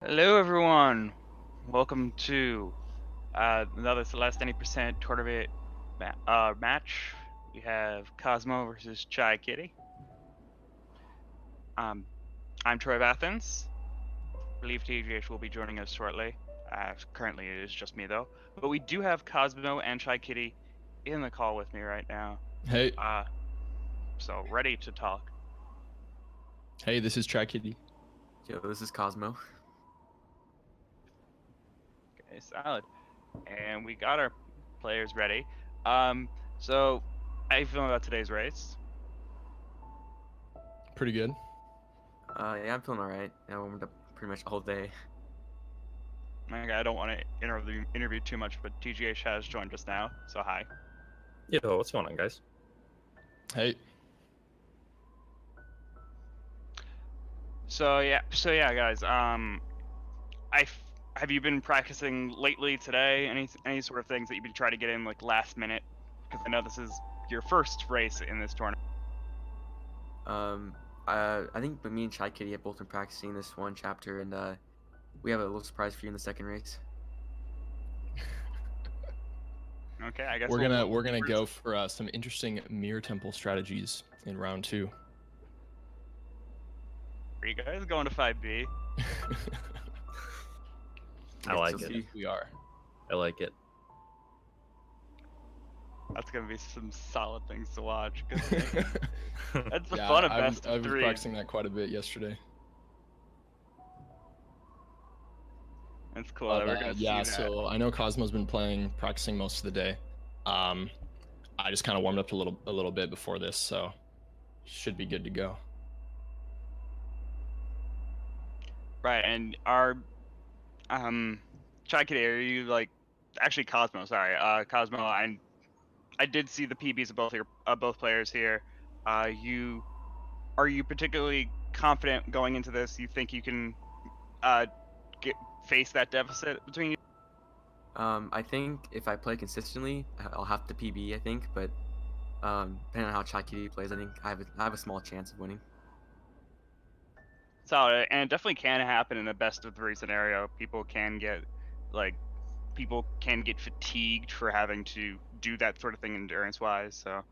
Hello, everyone. Welcome to another Celeste 90% tournament match. We have Cosmo versus Chaikitty. I'm Troy of Athens. I believe TGH will be joining us shortly. Currently, it is just me, though. But we do have Cosmo and Chaikitty in the call with me right now. Hey. So ready to talk. Hey, this is Chaikitty. Yo, this is Cosmo. Okay, solid. And we got our players ready. So how you feeling about today's race? Pretty good. Yeah, I'm feeling alright. I warmed up pretty much all day. Okay, I don't want to interview too much, but TGH has joined us now, so hi. Yo, what's going on, guys? Hey. So yeah, guys. Have you been practicing lately today? Any sort of things that you've been trying to get in like last minute? Because I know this is your first race in this tournament. I think me and Chaikitty have both been practicing this one chapter, and we have a little surprise for you in the second race. Okay, I guess we're gonna go for some interesting mirror temple strategies in round 2. Are you guys going to 5B? I like it. We are. I like it. That's gonna be some solid things to watch. That's the Yeah, fun of best I of was 3. practicing that quite a bit yesterday. That's cool. But, We're gonna see that. So I know Cosmo's been practicing most of the day. I just kind of warmed up a little bit before this, so should be good to go. Right, and our Chaikitty, are you like actually Cosmo? Sorry, Cosmo. I did see the PBs of both players here. Are you particularly confident going into this? You think you can face that deficit between you? I think if I play consistently, I'll have to PB. I think, but depending on how Chaikitty plays, I think I have a small chance of winning. Solid, and it definitely can happen in a best of 3 scenario. People can get fatigued for having to do that sort of thing endurance wise. So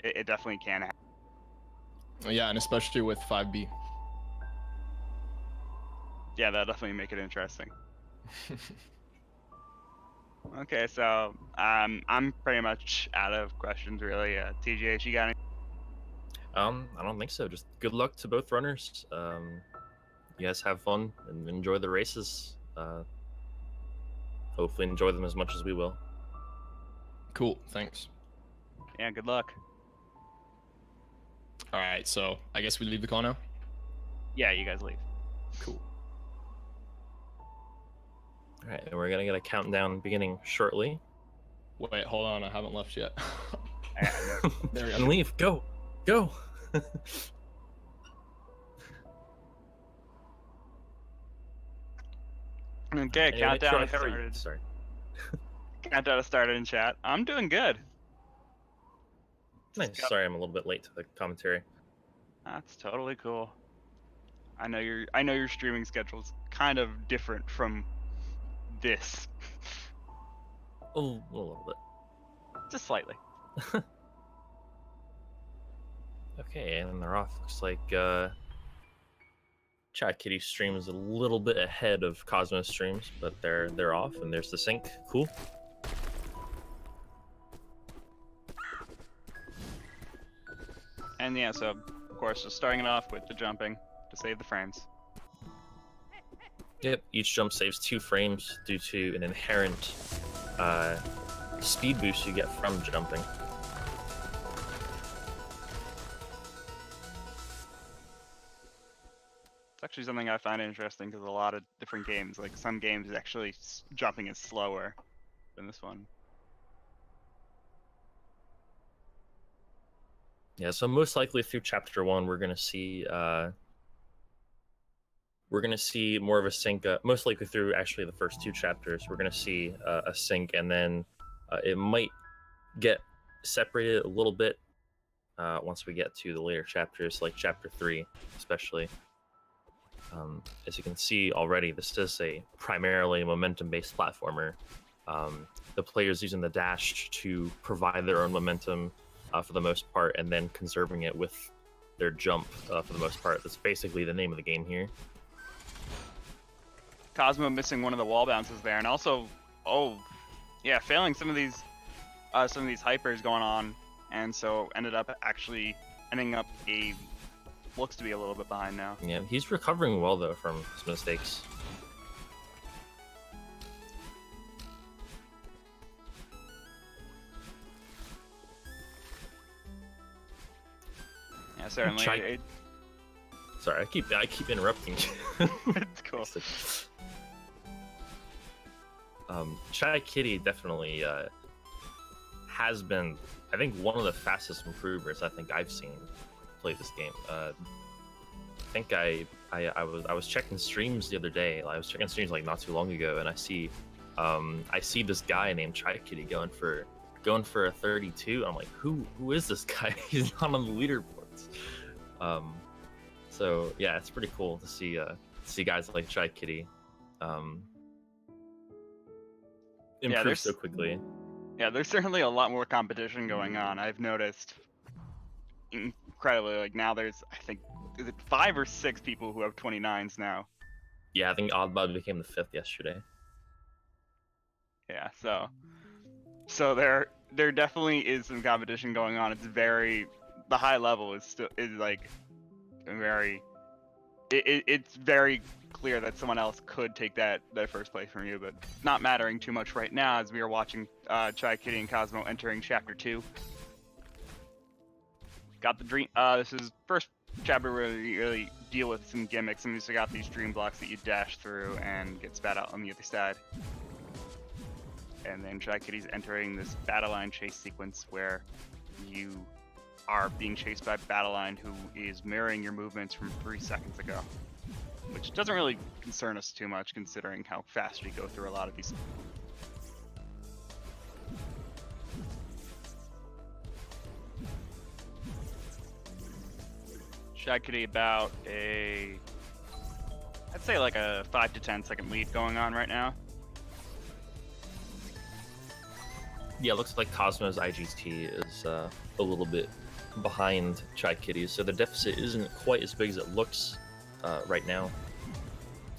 it definitely can happen. Yeah, and especially with 5B. Yeah, that'll definitely make it interesting. Okay, so I'm pretty much out of questions really. TGH, you got any? I don't think so. Just good luck to both runners. You guys have fun and enjoy the races. Hopefully enjoy them as much as we will. Cool, thanks. Yeah, good luck. All right, so I guess we leave the call now? Yeah, you guys leave. Cool. All right, and we're gonna get a countdown beginning shortly. Wait, hold on, I haven't left yet. There we go. And leave. Go. Okay, countdown has started. Sorry. Countdown has started in chat. I'm doing good. Nice. Sorry, I'm a little bit late to the commentary. That's totally cool. I know your streaming schedule's kind of different from this. Oh, a little bit. Just slightly. Okay, and they're off. Looks like Chaikitty stream is a little bit ahead of Cosmo's streams, but they're off, and there's the sync. Cool. And yeah, so of course, just starting it off with the jumping to save the frames. Yep, each jump saves 2 frames due to an inherent speed boost you get from jumping. It's actually something I find interesting because a lot of different games, like some games, actually jumping is slower than this one. Yeah, so most likely through chapter 1, we're gonna see more of a sync. Most likely through actually the first 2 chapters, we're gonna see a sync, and then it might get separated a little bit once we get to the later chapters, like chapter 3, especially. As you can see already, this is a primarily momentum-based platformer. The players using the dash to provide their own momentum for the most part, and then conserving it with their jump for the most part. That's basically the name of the game here. c0smoh missing one of the wall bounces there, and also, failing some of these hypers going on, and so ended up actually ending up looks to be a little bit behind now. Yeah, he's recovering well though from his mistakes. Yeah, certainly. Sorry, I keep interrupting you. It's cool. Chaikitty definitely has been, I think, one of the fastest improvers I think I've seen play this game. I think I was checking streams the other day. I was checking streams like not too long ago, and I see this guy named Chaikitty going for a 32. I'm like, who is this guy? He's not on the leaderboards. So yeah, it's pretty cool to see guys like Chaikitty improve so quickly. Yeah, there's certainly a lot more competition going on. I've noticed incredibly. Like now, there's I think is it 5 or 6 people who have 29s now. Yeah, I think Oddbud became the 5th yesterday. Yeah, so there definitely is some competition going on. It's the high level is like very. It's very clear that someone else could take that first place from you, but not mattering too much right now as we are watching Chaikitty and c0smoh entering Chapter 2. Got the dream. This is first chapter where you really deal with some gimmicks, and you got these dream blocks that you dash through and get spat out on the other side. And then Chaikitty's entering this battle line chase sequence where you are being chased by battle line who is mirroring your movements from 3 seconds ago, which doesn't really concern us too much considering how fast we go through a lot of these. Chaikitty about I'd say like a 5 to 10 second lead going on right now. Yeah, it looks like c0smoh's IGT is a little bit behind Chaikitty, so the deficit isn't quite as big as it looks right now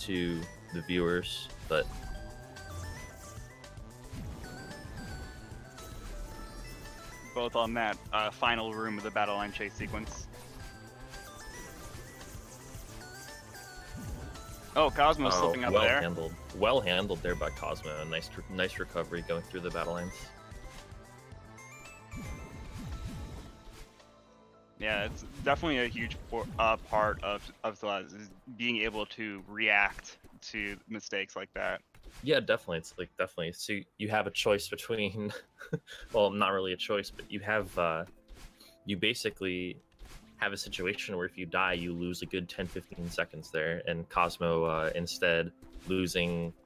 to the viewers, but both on that final room of the battle line chase sequence. Oh, c0smoh's slipping up there. Well handled there by c0smoh. A nice recovery going through the battle lines. Yeah, it's definitely a huge part of Celeste is being able to react to mistakes like that. Yeah, definitely. It's like definitely. So you have a choice between, well, not really a choice, but you basically have a situation where if you die, you lose a good 10-15 seconds there, and c0smoh instead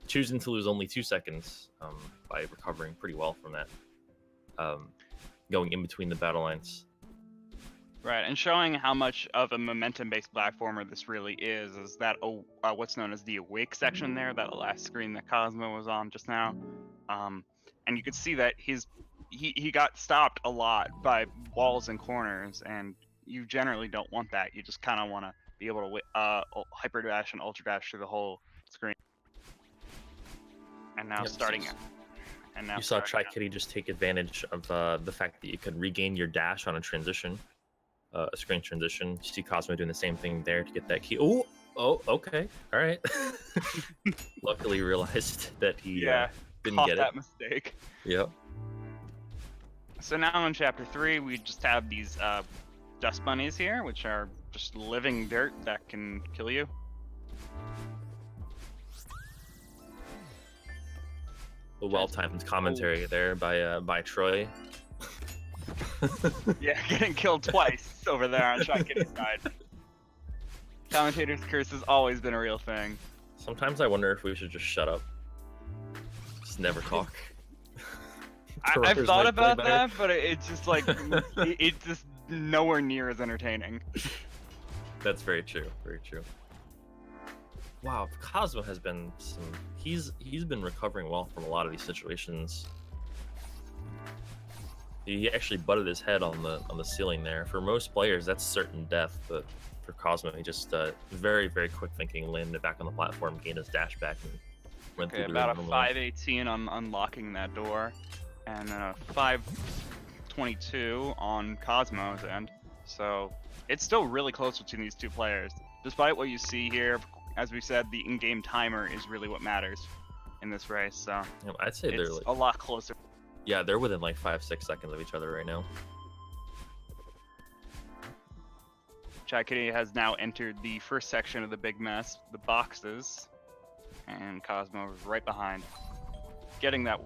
choosing to lose only 2 seconds by recovering pretty well from that, going in between the battle lines. Right, and showing how much of a momentum-based platformer this really is that what's known as the awake section there, that last screen that c0smoh was on just now, and you could see that he got stopped a lot by walls and corners, and you generally don't want that. You just kind of want to be able to hyper dash and ultra dash through the whole screen. And now you saw Chaikitty just take advantage of the fact that you could regain your dash on a transition. A screen transition. You see c0smoh doing the same thing there to get that key. Oh, okay, all right. Luckily realized that he didn't get that mistake. Yep. So now in Chapter 3, we just have these dust bunnies here, which are just living dirt that can kill you. A well-timed commentary there by Troy. Yeah, getting killed twice over there on Chaikitty's side. Commentators' curse has always been a real thing. Sometimes I wonder if we should just shut up. Just never talk. I've thought about that, but it's just like, it's just nowhere near as entertaining. That's very true, very true. wow, Cosmo has been he's been recovering well from a lot of these situations. He actually butted his head on the ceiling there. For most players, that's certain death, but for Cosmo, he just very, very quick thinking, landed back on the platform, gained his dash back, and went Okay, through the about a room. 518 on unlocking that door, and then a 522 on Cosmo's end. So it's still really close between these two players. Despite what you see here, as we said, the in-game timer is really what matters in this race. So Yeah, I'd say they're it's like, a lot closer. yeah, they're within like 5-6 seconds of each other right now. Chaikitty has now entered the first section of the big mess, the boxes, and Cosmo is right behind. Getting that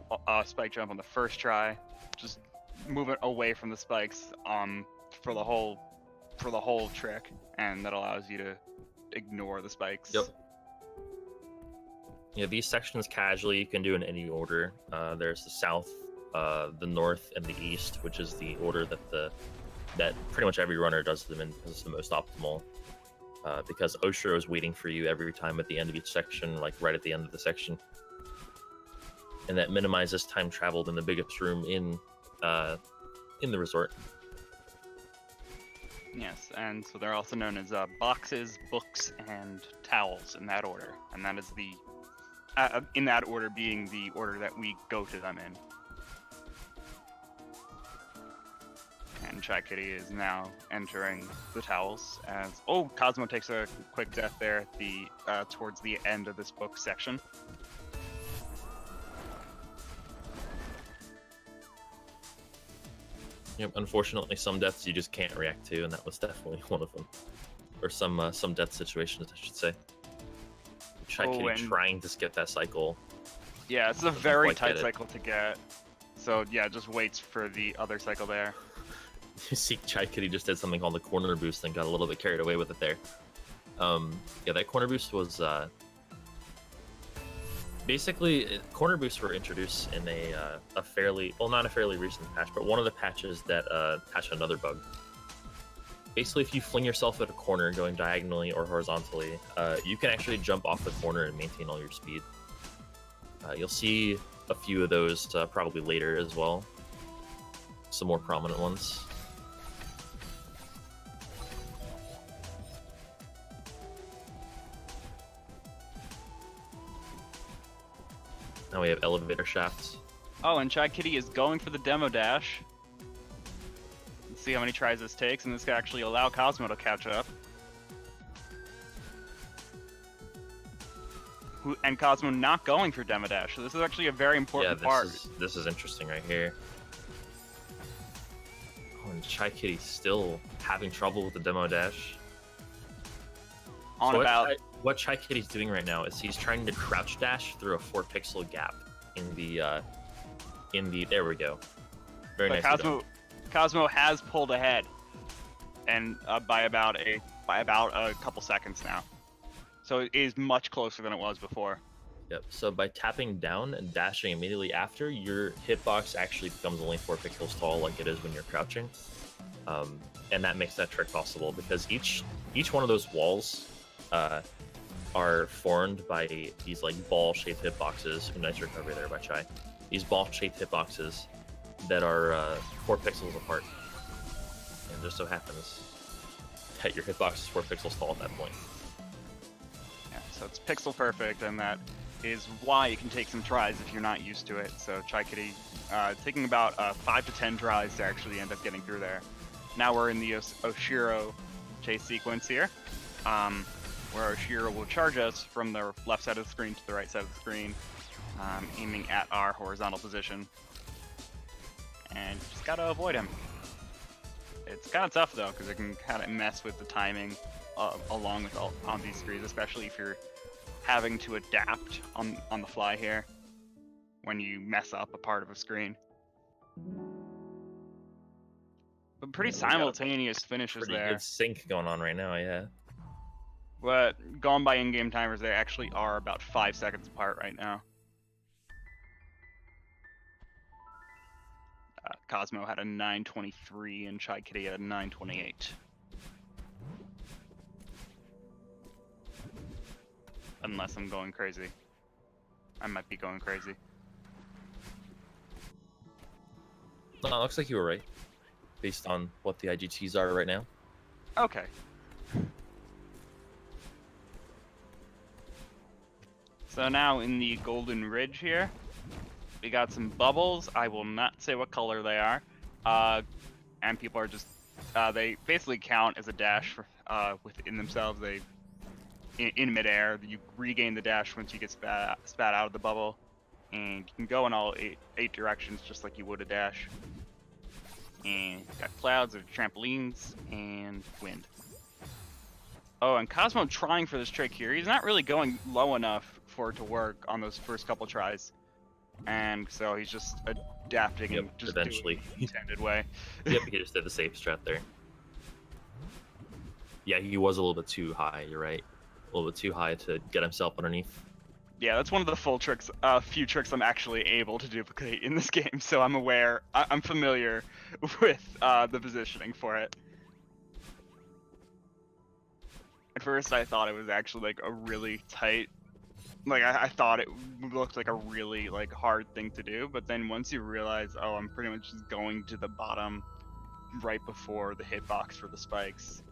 spike jump on the first try, just moving away from the spikes for the whole trick, and that allows you to ignore the spikes. Yep. Yeah, these sections casually you can do in any order. There's the south, the north, and the east, which is the order that pretty much every runner does them in because it's the most optimal. Because Oshiro is waiting for you every time at the end of each section, like right at the end of the section, and that minimizes time traveled in the biggest room in the resort. Yes, and so they're also known as boxes, books, and towels in that order, and that is the in that order being the order that we go to them in. And Chaikitty is now entering the towels as Cosmo takes a quick death there at the towards the end of this book section. Yep, unfortunately, some deaths you just can't react to, and that was definitely one of them. Or some death situations, I should say. Chaikitty trying to skip that cycle. Yeah, it's a very tight cycle to get. So yeah, just waits for the other cycle there. You see Chaikitty just did something called the corner boost and got a little bit carried away with it there. Yeah, that corner boost was basically corner boosts were introduced in a fairly, well, not a fairly recent patch, but one of the patches that patched another bug. Basically, if you fling yourself at a corner going diagonally or horizontally, you can actually jump off the corner and maintain all your speed. You'll see a few of those probably later as well. Some more prominent ones. Now we have elevator shafts. Oh, and Chaikitty is going for the demo dash. Let's see how many tries this takes, and this could actually allow Cosmo to catch up. And Cosmo not going for demo dash, so this is actually a very important part. This is interesting right here. Oh, and Chaikitty still having trouble with the demo dash. What Chaikitty's doing right now is he's trying to crouch dash through a 4-pixel gap in the there we go. Very nice. Cosmo has pulled ahead, and by about a couple seconds now. So it is much closer than it was before. Yep. So by tapping down and dashing immediately after, your hitbox actually becomes only 4 pixels tall, like it is when you're crouching, and that makes that trick possible because each one of those walls are formed by these like ball-shaped hitboxes. Nice recovery there by Chai. These ball-shaped hitboxes that are 4 pixels apart, and just so happens that your hitbox is 4 pixels tall at that point. Yeah, so it's pixel perfect, and that is why it can take some tries if you're not used to it. So Chaikitty taking about 5 to 10 tries to actually end up getting through there. Now we're in the Oshiro chase sequence here, where Oshiro will charge us from the left side of the screen to the right side of the screen, aiming at our horizontal position. And just gotta avoid him. It's kind of tough though, because it can kind of mess with the timing along with on these screens, especially if you're having to adapt on the fly here when you mess up a part of a screen. But pretty simultaneous finishes pretty there. Good sync going on right now, yeah. But going by in-game timers, they actually are about 5 seconds apart right now. Cosmo had a 9:23 and Chaikitty had a 9:28. unless I'm going crazy. I might be going crazy. No, it looks like you were right, based on what the IGTs are right now. Okay. So now in the Golden Ridge here, we got some bubbles. I will not say what color they are. And people are just, they basically count as a dash for, within themselves. They, in midair, you regain the dash once you get spat out of the bubble. And you can go in all eight directions just like you would a dash. And you've got clouds of trampolines and wind. Oh, and Cosmo trying for this trick here. He's not really going low enough for it to work on those first couple tries. And so he's just adapting and just eventually doing it the intended way. Yep, he just did the safe strat there. Yeah, he was a little bit too high, you're right. A little bit too high to get himself underneath. Yeah, that's one of the few tricks I'm actually able to duplicate in this game, so I'm aware, I'm familiar with the positioning for it. At first I thought it was actually like a really tight, like I thought it looked like a really like hard thing to do, but then once you realize, oh, I'm pretty much just going to the bottom right before the hitbox for the spikes,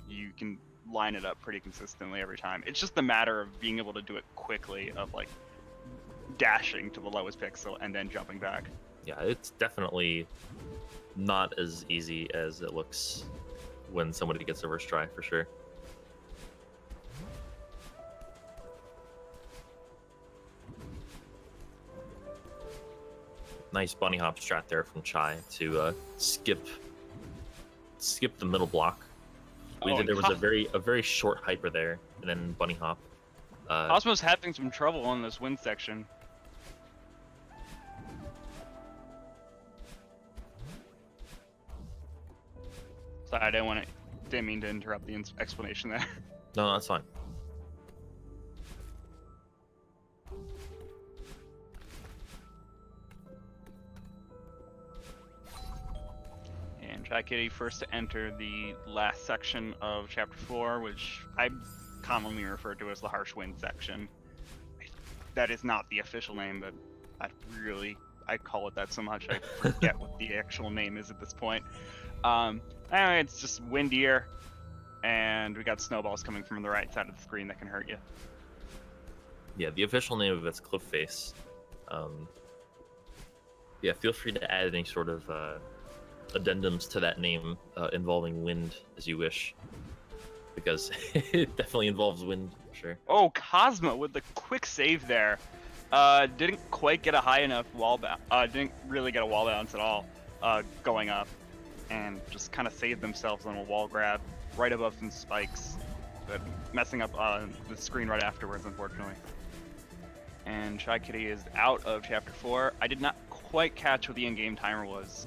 you can line it up pretty consistently every time. It's just a matter of being able to do it quickly, of like dashing to the lowest pixel and then jumping back. Yeah, it's definitely not as easy as it looks when somebody gets a first try, for sure. Nice bunny hop strat there from Chai to skip the middle block. There was a very short hyper there, and then bunny hop. Cosmo's having some trouble on this wind section. Sorry, I didn't mean to interrupt the explanation there. No, that's fine. And Chaikitty first to enter the last section of Chapter 4, which I commonly refer to as the Harsh Wind section. That is not the official name, but I call it that so much I forget what the actual name is at this point. Anyway, it's just windier, and we got snowballs coming from the right side of the screen that can hurt you. Yeah, the official name of it's Cliff Face. Yeah, feel free to add any sort of addendums to that name involving wind as you wish, because it definitely involves wind, for sure. Oh, Cosmo with the quick save there. Didn't quite get a high enough wall bounce. Didn't really get a wall bounce at all going up, and just kind of saved themselves on a wall grab right above some spikes, but messing up the screen right afterwards, unfortunately. And Chaikitty is out of Chapter 4. I did not quite catch what the in-game timer was.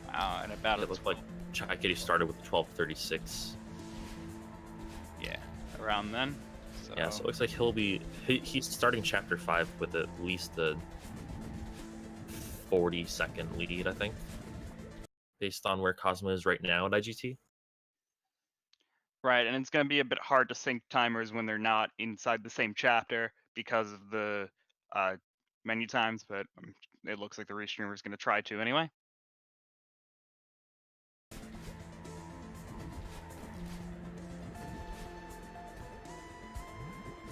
Wow, and about It looked like Chaikitty started with 12:36. Yeah, around then. So... Yeah, so it looks like he's starting Chapter 5 with at least a 40-second lead, I think, based on where Cosmo is right now at IGT. Right, and it's going to be a bit hard to sync timers when they're not inside the same chapter because of the menu times, but it looks like the restreamer is going to try to anyway.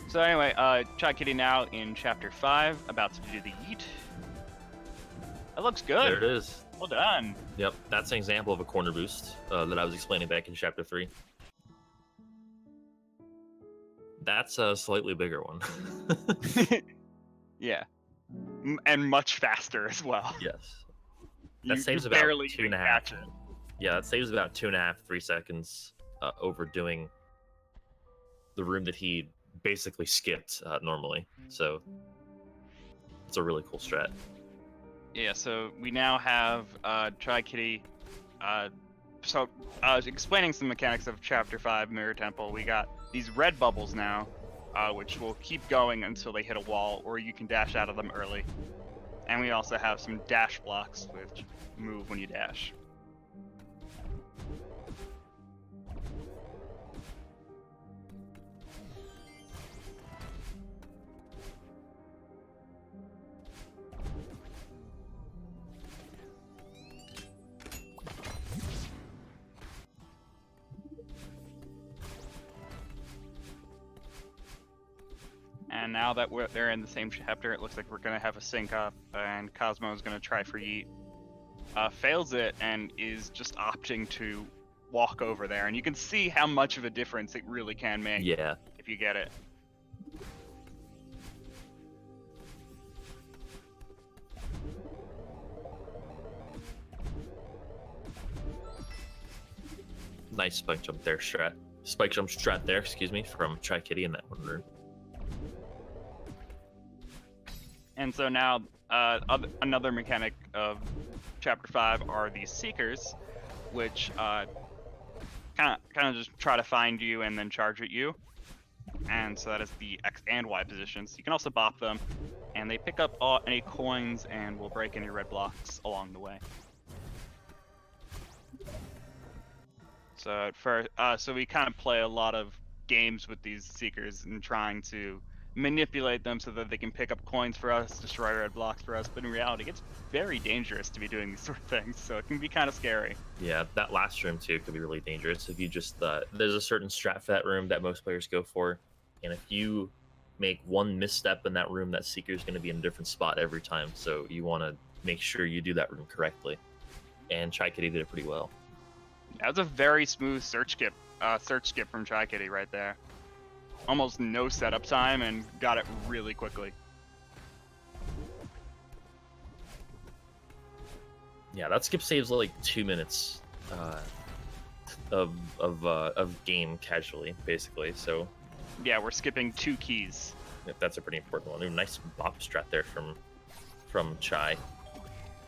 So anyway, Chaikitty now in Chapter 5, about to do the yeet. That looks good. There it is. Well done. Yep, that's an example of a corner boost that I was explaining back in Chapter 3. That's a slightly bigger one. Yeah. And much faster as well. Yes. That saves about 2.5. Yeah, that saves about 2.5, 3 seconds overdoing the room that he basically skipped normally. So it's a really cool strat. Yeah, so we now have Chaikitty. Explaining some mechanics of Chapter 5 Mirror Temple, we got these red bubbles now, which will keep going until they hit a wall, or you can dash out of them early. And we also have some dash blocks, which move when you dash. And now that they're in the same chapter, it looks like we're going to have a sync up, and Cosmo is going to try for Yeet. Fails it and is just opting to walk over there. And you can see how much of a difference it really can make if you get it. Nice spike jump there, Spike jump strat there, excuse me, from Chaikitty in that one room. And so now, another mechanic of Chapter 5 are these Seekers, which kind of just try to find you and then charge at you. And so that is the X and Y positions. You can also bop them, and they pick up any coins and will break any red blocks along the way. So so we kind of play a lot of games with these Seekers and trying to manipulate them so that they can pick up coins for us, destroy red blocks for us, but in reality it's very dangerous to be doing these sort of things, so it can be kind of scary. Yeah, that last room too could be really dangerous if you just there's a certain strat for that room that most players go for, and if you make one misstep in that room, that Seeker's going to be in a different spot every time, so you want to make sure you do that room correctly, and Chaikitty did it pretty well. That was a very smooth search skip from Chaikitty right there. Almost no setup time and got it really quickly. Yeah, that skip saves like 2 minutes of game casually, basically. So yeah, we're skipping 2 keys. Yeah, that's a pretty important one. Ooh, nice bop strat there from Chai,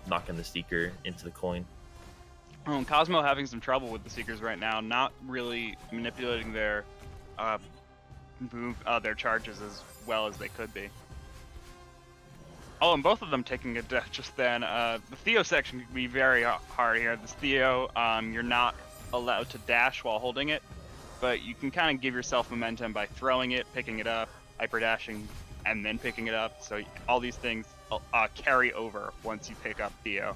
knocking the Seeker into the coin. Oh, and Cosmo having some trouble with the Seekers right now, not really manipulating their their charges as well as they could be. Oh, and both of them taking a death just then. The Theo section can be very hard here. This Theo, you're not allowed to dash while holding it, but you can kind of give yourself momentum by throwing it, picking it up, hyper dashing, and then picking it up. So all these things carry over once you pick up Theo.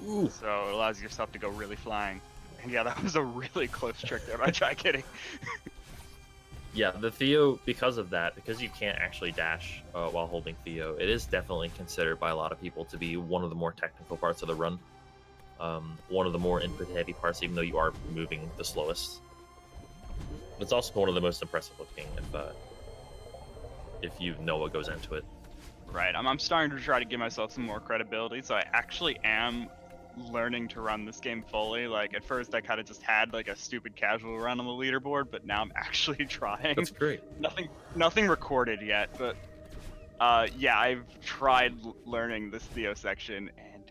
Ooh. So it allows yourself to go really flying. And yeah, that was a really close trick there by Chaikitty. Yeah, the Theo, because you can't actually dash while holding Theo, it is definitely considered by a lot of people to be one of the more technical parts of the run. One of the more input-heavy parts, even though you are moving the slowest. It's also one of the most impressive looking if you know what goes into it. Right, I'm starting to try to give myself some more credibility, so I actually am learning to run this game fully. Like, at first I kind of just had like a stupid casual run on the leaderboard, but now I'm actually trying. That's great. Nothing recorded yet, but yeah, I've tried learning this Theo section, and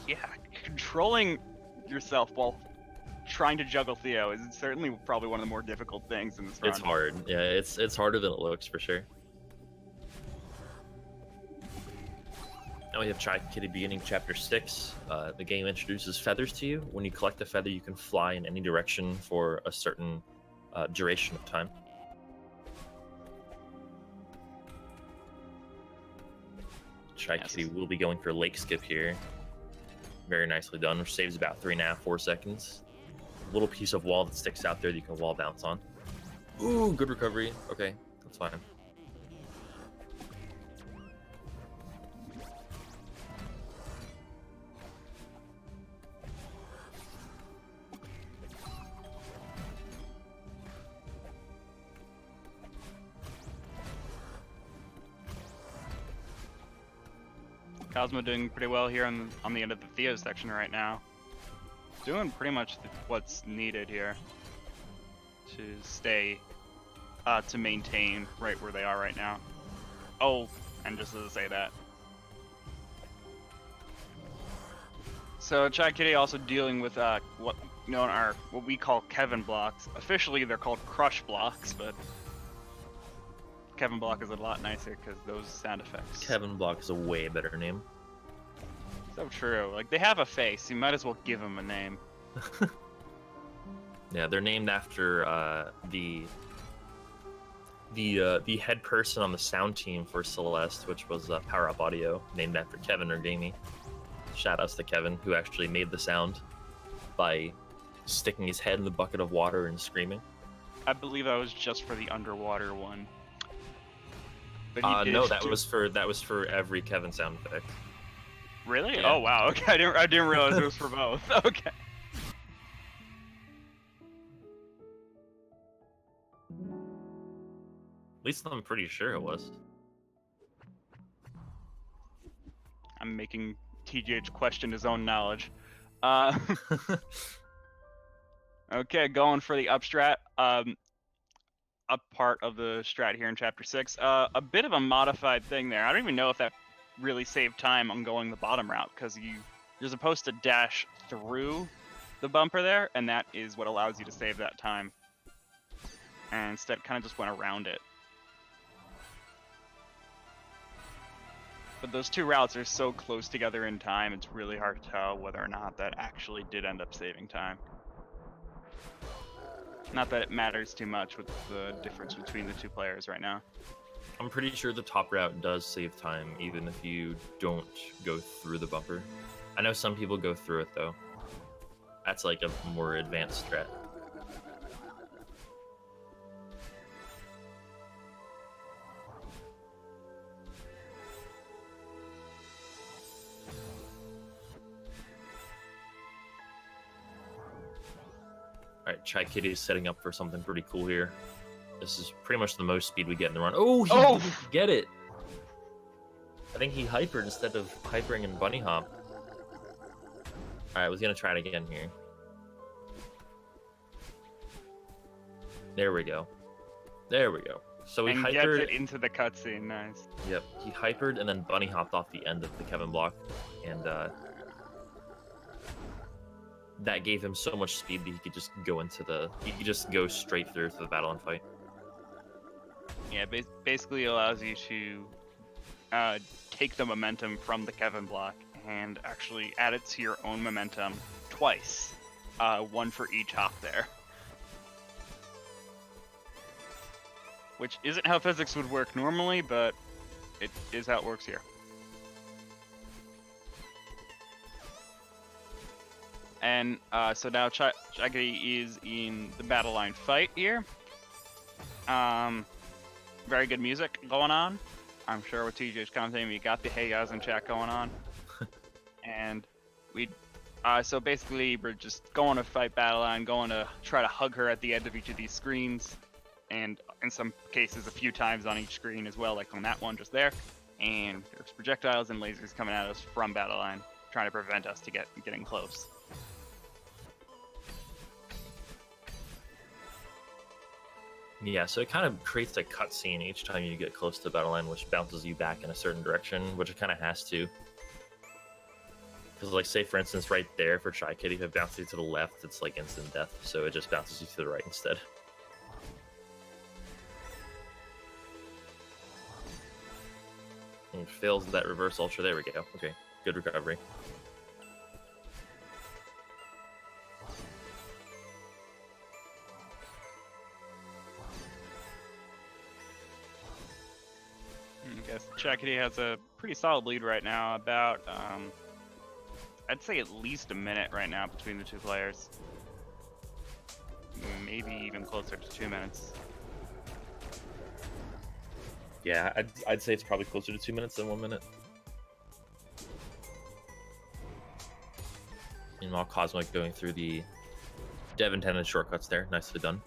yeah, controlling yourself while trying to juggle Theo is certainly probably one of the more difficult things in this run. It's hard. Yeah, it's harder than it looks, for sure. Now we have Chaikitty beginning Chapter 6. The game introduces feathers to you. When you collect a feather, you can fly in any direction for a certain duration of time. Chaikitty will be going for Lake Skip here. Very nicely done, which saves about 3.5-4 seconds. A little piece of wall that sticks out there that you can wall bounce on. Ooh, good recovery. Okay, that's fine. Cosmo doing pretty well here on the end of the Theo section right now. Doing pretty much what's needed here to stay, to maintain right where they are right now. Oh, and just to say that. So Chaikitty also dealing with what we call Kevin blocks. Officially, they're called crush blocks, but Kevin block is a lot nicer because those sound effects. Kevin block is a way better name. So true. Like, they have a face. You might as well give them a name. Yeah, they're named after the head person on the sound team for Celeste, which was Power Up Audio, named after Kevin or Jamie. Shout outs to Kevin, who actually made the sound by sticking his head in the bucket of water and screaming. I believe that was just for the underwater one. But he No, that was for every Kevin sound effect. Really? Yeah. Oh wow. Okay, I didn't realize it was for both. Okay. At least I'm pretty sure it was. I'm making TGH question his own knowledge. Okay, going for the up strat. Up part of the strat here in Chapter 6. A bit of a modified thing there. I don't even know if that really saved time on going the bottom route, because you're supposed to dash through the bumper there, and that is what allows you to save that time. And instead, kind of just went around it. But those two routes are so close together in time, it's really hard to tell whether or not that actually did end up saving time. Not that it matters too much with the difference between the two players right now. I'm pretty sure the top route does save time, even if you don't go through the bumper. I know some people go through it, though. That's like a more advanced strat. Alright, Chaikitty is setting up for something pretty cool here. This is pretty much the most speed we get in the run. Oh, he didn't get it! I think he hypered instead of hypering in bunny hop. Alright, I was gonna try it again here. There we go. There we go. So he and hypered gets it into the cutscene, nice. Yep, he hypered and then bunny hopped off the end of the Kevin block, and that gave him so much speed that he could just go straight through to the battle and fight. Yeah, basically allows you to take the momentum from the Kevin block and actually add it to your own momentum twice. One for each hop there. Which isn't how physics would work normally, but it is how it works here. And so now Chaikitty is in the battle line fight here. Very good music going on. I'm sure with TJ's commentating, we got the Hey Guys in chat going on. And so basically we're just going to fight battle line, going to try to hug her at the end of each of these screens. And in some cases a few times on each screen as well, like on that one just there. And there's projectiles and lasers coming at us from battle line, trying to prevent us to getting close. Yeah, so it kind of creates a cutscene each time you get close to the battle line, which bounces you back in a certain direction, which it kind of has to. Because, like, say for instance, right there for Chaikitty, if it bounces you to the left, it's like instant death, so it just bounces you to the right instead. And fails that reverse ultra. There we go. Okay, good recovery. I guess Chaikitty has a pretty solid lead right now, about I'd say at least a minute right now between the two players. Maybe even closer to 2 minutes. Yeah, I'd say it's probably closer to 2 minutes than 1 minute. Meanwhile, Cosmic going through the dev intended shortcuts there. Nicely done.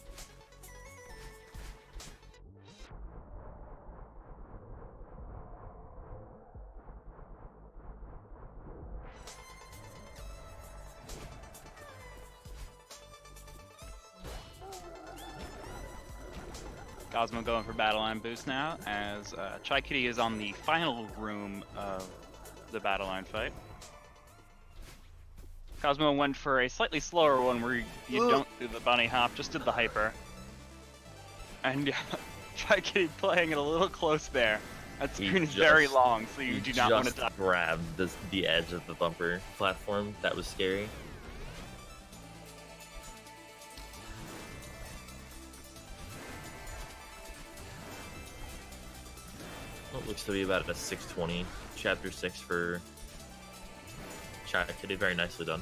Cosmo going for battle line boost now, as Chaikitty is on the final room of the battle line fight. Cosmo went for a slightly slower one where you don't do the bunny hop, just did the hyper. And yeah, Chaikitty playing it a little close there. That He screen is very just- long, so you do not want to just die. grabbed the edge of the bumper platform. That was scary. It looks to be about a 620, chapter 6 for Chaikitty. Very nicely done.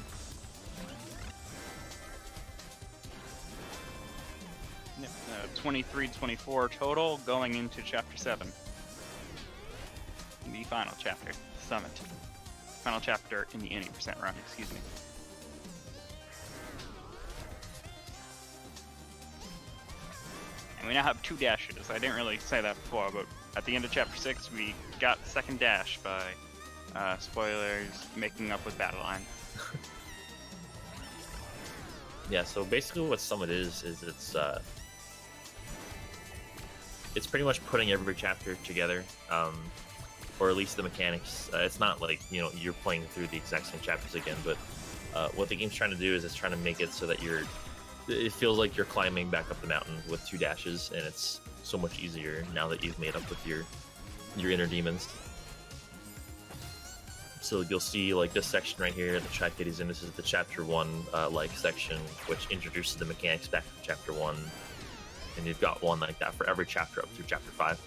Yep, 23-24 total going into chapter 7. The final chapter, Summit. Final chapter in the 80% run, excuse me. And we now have 2 dashes. I didn't really say that before, but at the end of chapter 6, we got the second dash by, spoilers, making up with Battle Line. Yeah, so basically what Summit is it's pretty much putting every chapter together, or at least the mechanics. It's not like, you know, you're playing through the exact same chapters again, but what the game's trying to do is it's trying to make it so that it feels like you're climbing back up the mountain with 2 dashes, and it's so much easier now that you've made up with your inner demons. So you'll see like this section right here, the Chaikitty's in. This is the chapter 1 like section, which introduces the mechanics back to chapter 1, and you've got one like that for every chapter up through chapter 5.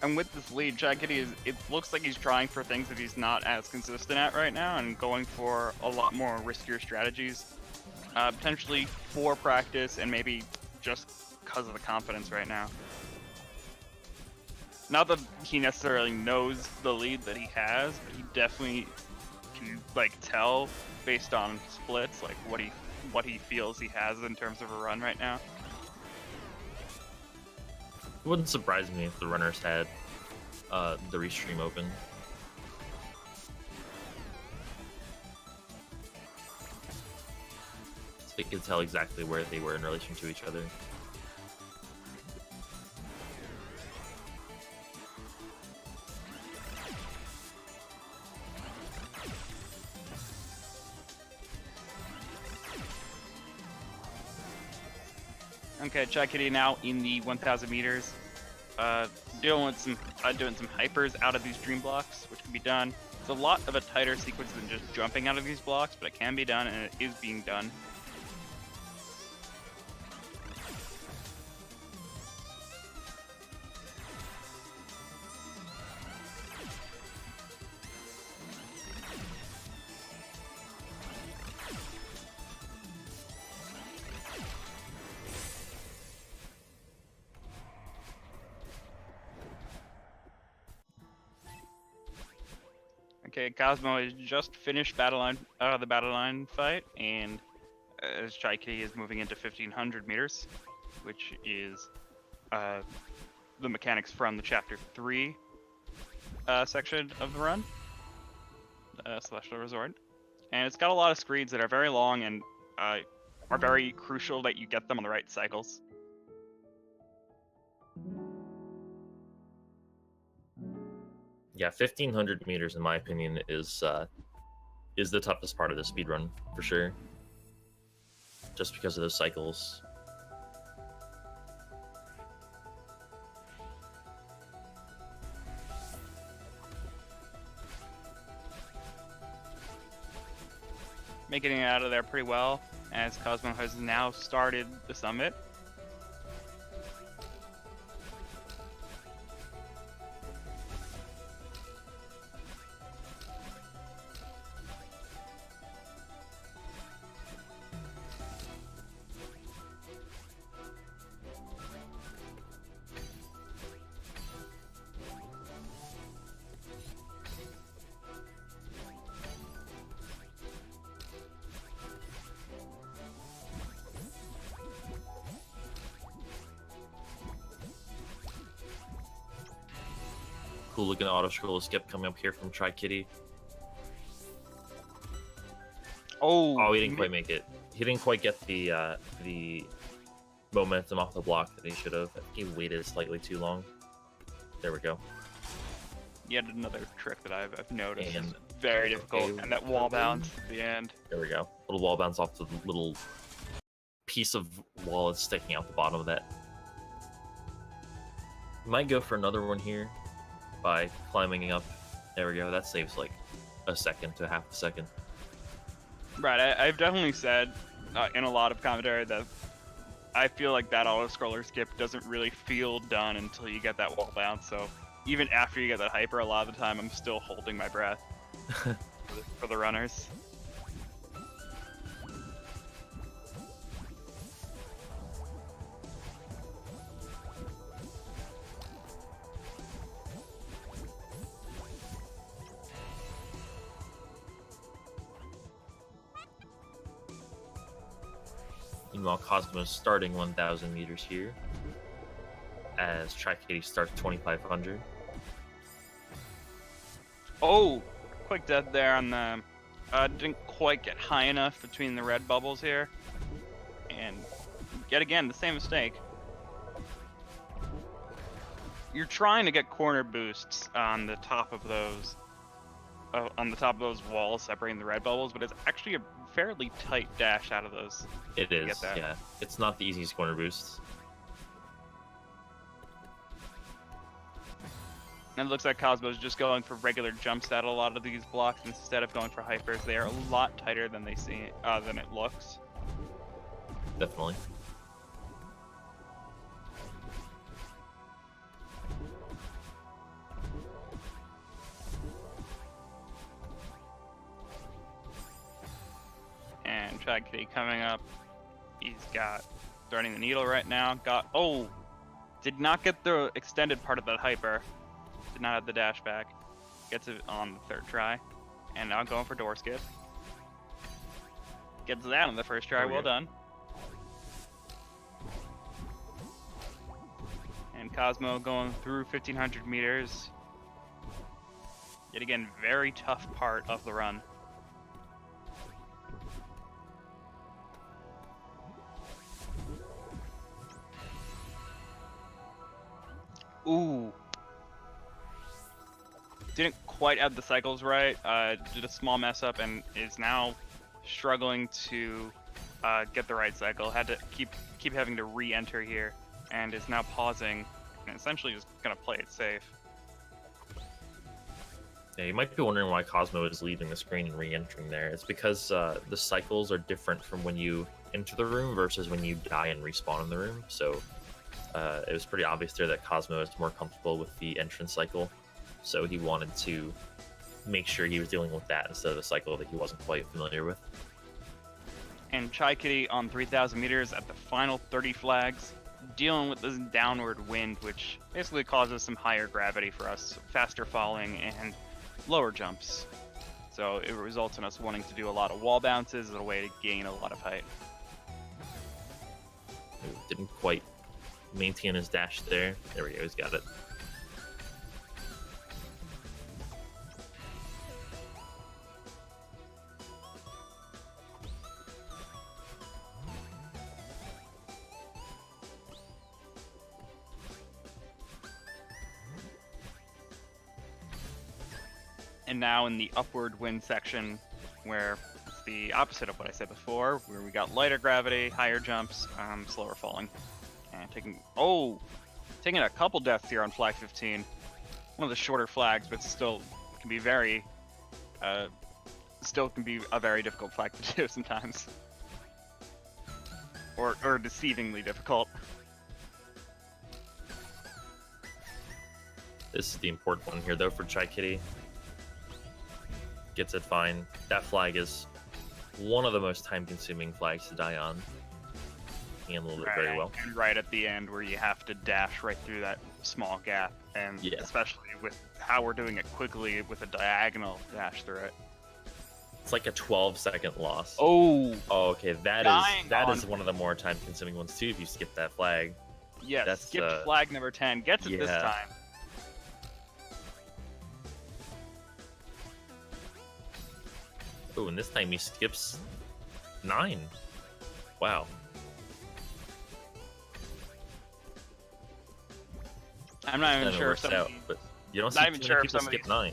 And with this lead, Chaikitty it looks like he's trying for things that he's not as consistent at right now and going for a lot more riskier strategies. Potentially for practice and maybe just because of the confidence right now. Not that he necessarily knows the lead that he has, but he definitely can like tell based on splits like what he feels he has in terms of a run right now. It wouldn't surprise me if the runners had the restream open. So they could tell exactly where they were in relation to each other. Okay, Chaikitty now in the 1,000 meters. Doing some hypers out of these dream blocks, which can be done. It's a lot of a tighter sequence than just jumping out of these blocks, but it can be done, and it is being done. Okay, c0smoh has just finished the battle line fight, and as Chaikitty is moving into 1,500 meters, which is the mechanics from the chapter 3 section of the run, Celestial Resort. And it's got a lot of screens that are very long and are very crucial that you get them on the right cycles. Yeah, 1,500 meters, in my opinion, is the toughest part of the speedrun, for sure. Just because of those cycles. Making it out of there pretty well, as c0smoh has now started the summit. Cool looking auto scroll skip coming up here from Chaikitty. Oh, He didn't quite make it. He didn't quite get the momentum off the block that he should have. I think he waited slightly too long. There we go. yet another trick that I've noticed. And- is very difficult, okay. and that wall bounce at the end. There we go. Little wall bounce off the little piece of wall that's sticking out the bottom of that. Might go for another one here by climbing up. There we go. That saves like a second to half a second. Right, I've definitely said in a lot of commentary that I feel like that auto-scroller skip doesn't really feel done until you get that wall bounce, so even after you get that hyper, a lot of the time I'm still holding my breath for the runners. Meanwhile, Cosmo's starting 1,000 meters here, as Chaikitty starts 2,500. Oh, quick death there on the... didn't quite get high enough between the red bubbles here. And yet again, the same mistake. You're trying to get corner boosts on the top of those walls separating the red bubbles, but it's actually a fairly tight dash out of those. It Get is, that. yeah. It's not the easiest corner boosts. And it looks like Cosmo's just going for regular jumps at a lot of these blocks instead of going for hypers. They are a lot tighter than they seem than it looks. Definitely. And Chaikitty coming up. He's got threading the needle right now. Did not get the extended part of that hyper. Did not have the dash back. Gets it on the third try. And now going for door skip. Gets that on the first try. Well done. And Cosmo going through 1,500 meters. Yet again, very tough part of the run. Ooh. Didn't quite have the cycles right. Did a small mess up and is now struggling to get the right cycle. Had to keep having to re-enter here, and is now pausing and essentially just gonna play it safe. Yeah, you might be wondering why Cosmo is leaving the screen and re-entering there. It's because the cycles are different from when you enter the room versus when you die and respawn in the room. So it was pretty obvious there that Cosmo is more comfortable with the entrance cycle. So he wanted to make sure he was dealing with that instead of the cycle that he wasn't quite familiar with. And Chaikitty on 3,000 meters at the final 30 flags, dealing with this downward wind, which basically causes some higher gravity for us, faster falling and lower jumps. So it results in us wanting to do a lot of wall bounces as a way to gain a lot of height. Didn't quite maintain his dash there. There we go, he's got it. And now in the upward wind section, where it's the opposite of what I said before, where we got lighter gravity, higher jumps, slower falling. And taking a couple deaths here on flag 15. One of the shorter flags, but still can be a very difficult flag to do sometimes. Or deceivingly difficult. This is the important one here, though, for Chaikitty. Gets it fine. That flag is one of the most time-consuming flags to die on. Handled it very well. And right at the end where you have to dash right through that small gap, and Yeah. especially with how we're doing it quickly with a diagonal dash through it. It's like a 12-second loss. Oh, okay. That is one of the more time-consuming ones too. If you skip that flag. yes, That's, skipped flag number 10. Gets it this yeah. time. Oh, and this time he skips 9. Wow. I'm not even Then it sure if works out, somebody but You don't Not see even too sure many if people some of skip these- 9.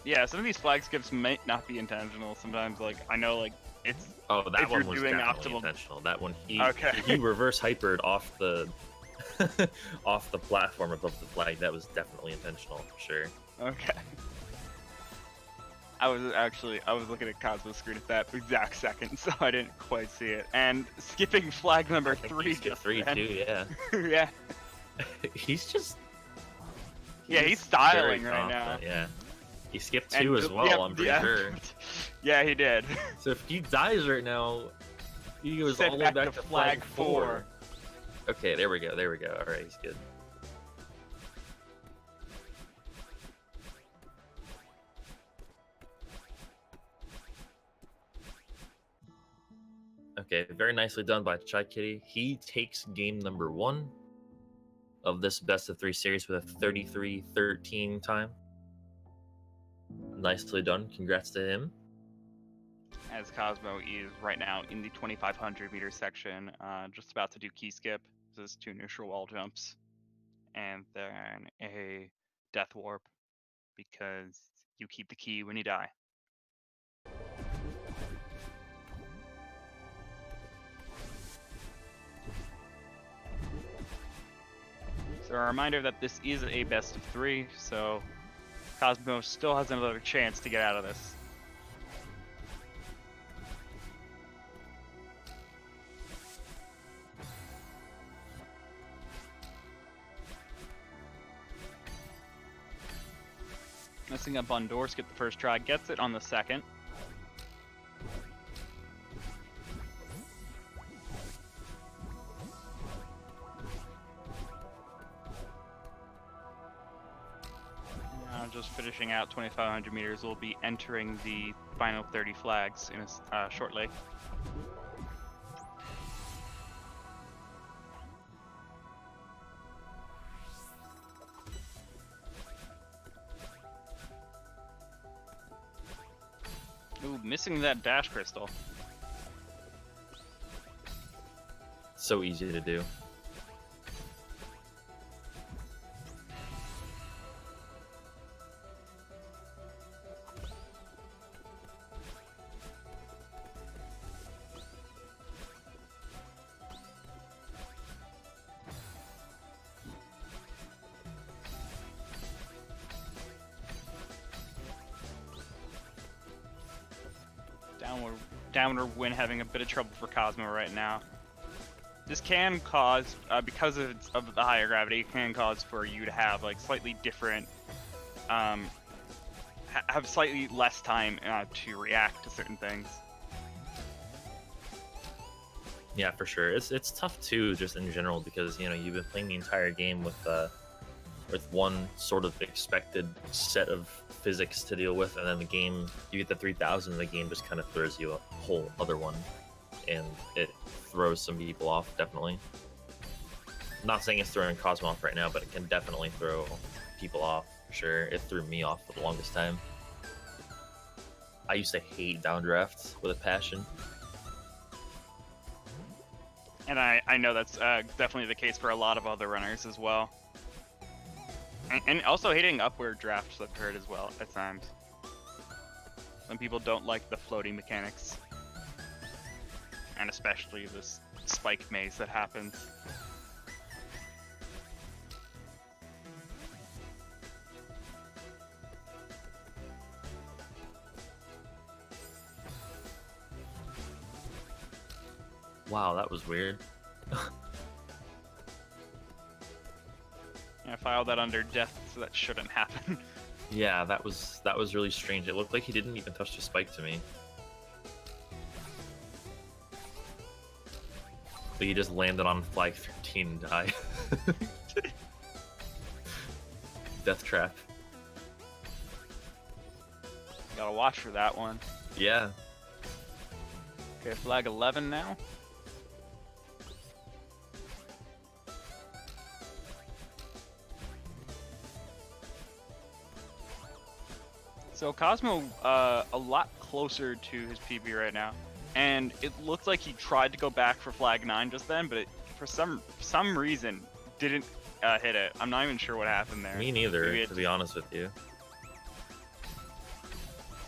Yeah, some of these flag skips might not be intentional. Sometimes, like, I know, like, it's... Oh, that If one you're was doing definitely optimal- intentional. That one, Okay. he reverse hypered off the off the platform above the flag. That was definitely intentional, for sure. Okay. I was looking at Cosmo's screen at that exact second, so I didn't quite see it. And skipping flag number I think 3 he skipped just 3 then. too, yeah. Yeah. He's just... Yeah, he's very styling right now. confident, Yeah. He skipped And 2 as well, yep, I'm pretty yeah. sure. Yeah, he did. So if he dies right now, he goes Set all the way back to flag 4. 4. Okay, there we go, there we go. Alright, he's good. Okay, very nicely done by Chaikitty. He takes game number 1 of this best of 3 series with a 33-13 time. Nicely done. Congrats to him. As Cosmo is right now in the 2,500 meter section, just about to do key skip. This is 2 neutral wall jumps, and then a death warp, because you keep the key when you die. So a reminder that this is a best of 3, so Cosmo still has another chance to get out of this. Messing up on door, skip the first try, gets it on the second. Now just finishing out 2,500 meters, we'll be entering the final 30 flags in shortly. Ooh, missing that dash crystal. So easy to do. Downward wind having a bit of trouble for Cosmo right now. This can cause, because of the higher gravity, it can cause for you to have like slightly different, have slightly less time to react to certain things. Yeah, for sure. It's tough too, just in general, because you've been playing the entire game with one sort of expected set of physics to deal with, and then the game, you get the 3000, and the game just kind of throws you a whole other one, and it throws some people off, definitely. I'm not saying it's throwing Cosmo off right now, but it can definitely throw people off, for sure. It threw me off for the longest time. I used to hate downdrafts with a passion. And I know that's definitely the case for a lot of other runners as well. And also hitting upward drafts I've heard as well at times. Some people don't like the floating mechanics. And especially this spike maze that happens. Wow, that was weird. I filed that under death, so that shouldn't happen. Yeah, that was really strange. It looked like he didn't even touch the spike to me. But he just landed on flag 13 and died. Death trap. Gotta watch for that one. Yeah. Okay, flag 11 now. So Cosmo, a lot closer to his PB right now, and it looked like he tried to go back for flag 9 just then, but it, for some reason didn't hit it. I'm not even sure what happened there. Me neither, Maybe to be honest with you.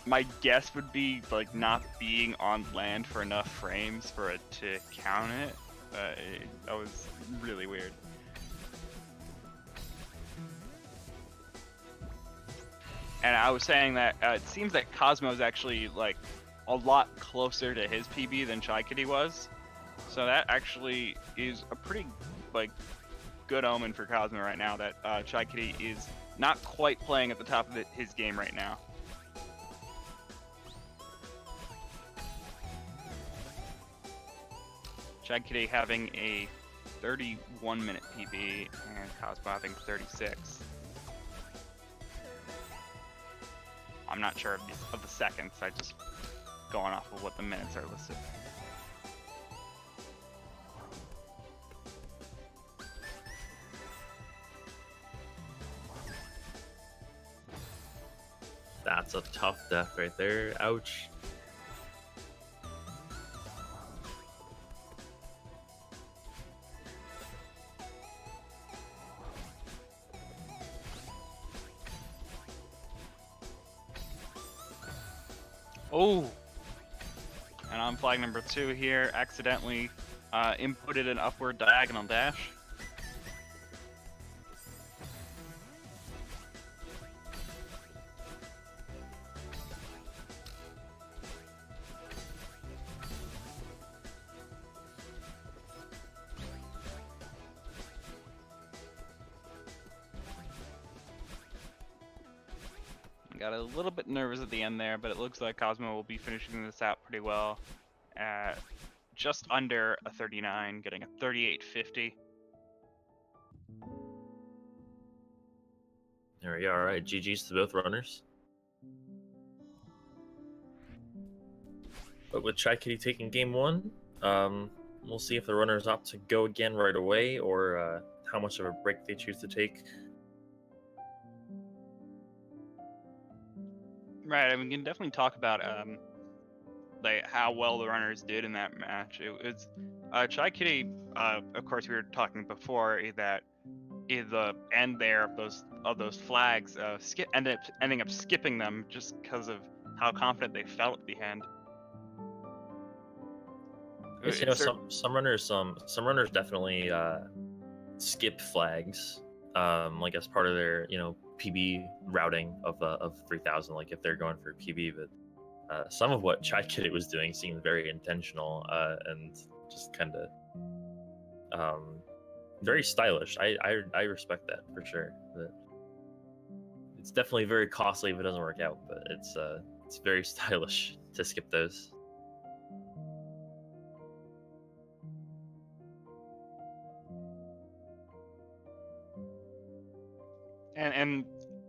My guess would be like not being on land for enough frames for it to count it. That was really weird. And I was saying that it seems that c0smoh is actually like a lot closer to his PB than Chaikitty was. So that actually is a pretty like good omen for c0smoh right now, that Chaikitty is not quite playing at the top of his game right now. Chaikitty having a 31-minute PB and c0smoh having 36. I'm not sure of the seconds, I just going off of what the minutes are listed. That's a tough death right there. Ouch. Oh! And on flag number 2 here, accidentally inputted an upward diagonal dash. Got a little bit nervous at the end there, but it looks like c0smoh will be finishing this out pretty well at just under a 39, getting a 38.50. There we go. All right, GG's to both runners. But with Chaikitty taking game 1, we'll see if the runners opt to go again right away, or how much of a break they choose to take. Right, and we can definitely talk about like how well the runners did in that match. It was Chaikitty. Of course, we were talking before that in the end there of those flags, ending up skipping them just because of how confident they felt at the end. Yes, you know, some runners definitely skip flags, like as part of their PB routing of 3000, like if they're going for PB. But some of what Chaikitty was doing seemed very intentional and just kind of very stylish. I respect that for sure. But it's definitely very costly if it doesn't work out, but it's very stylish to skip those.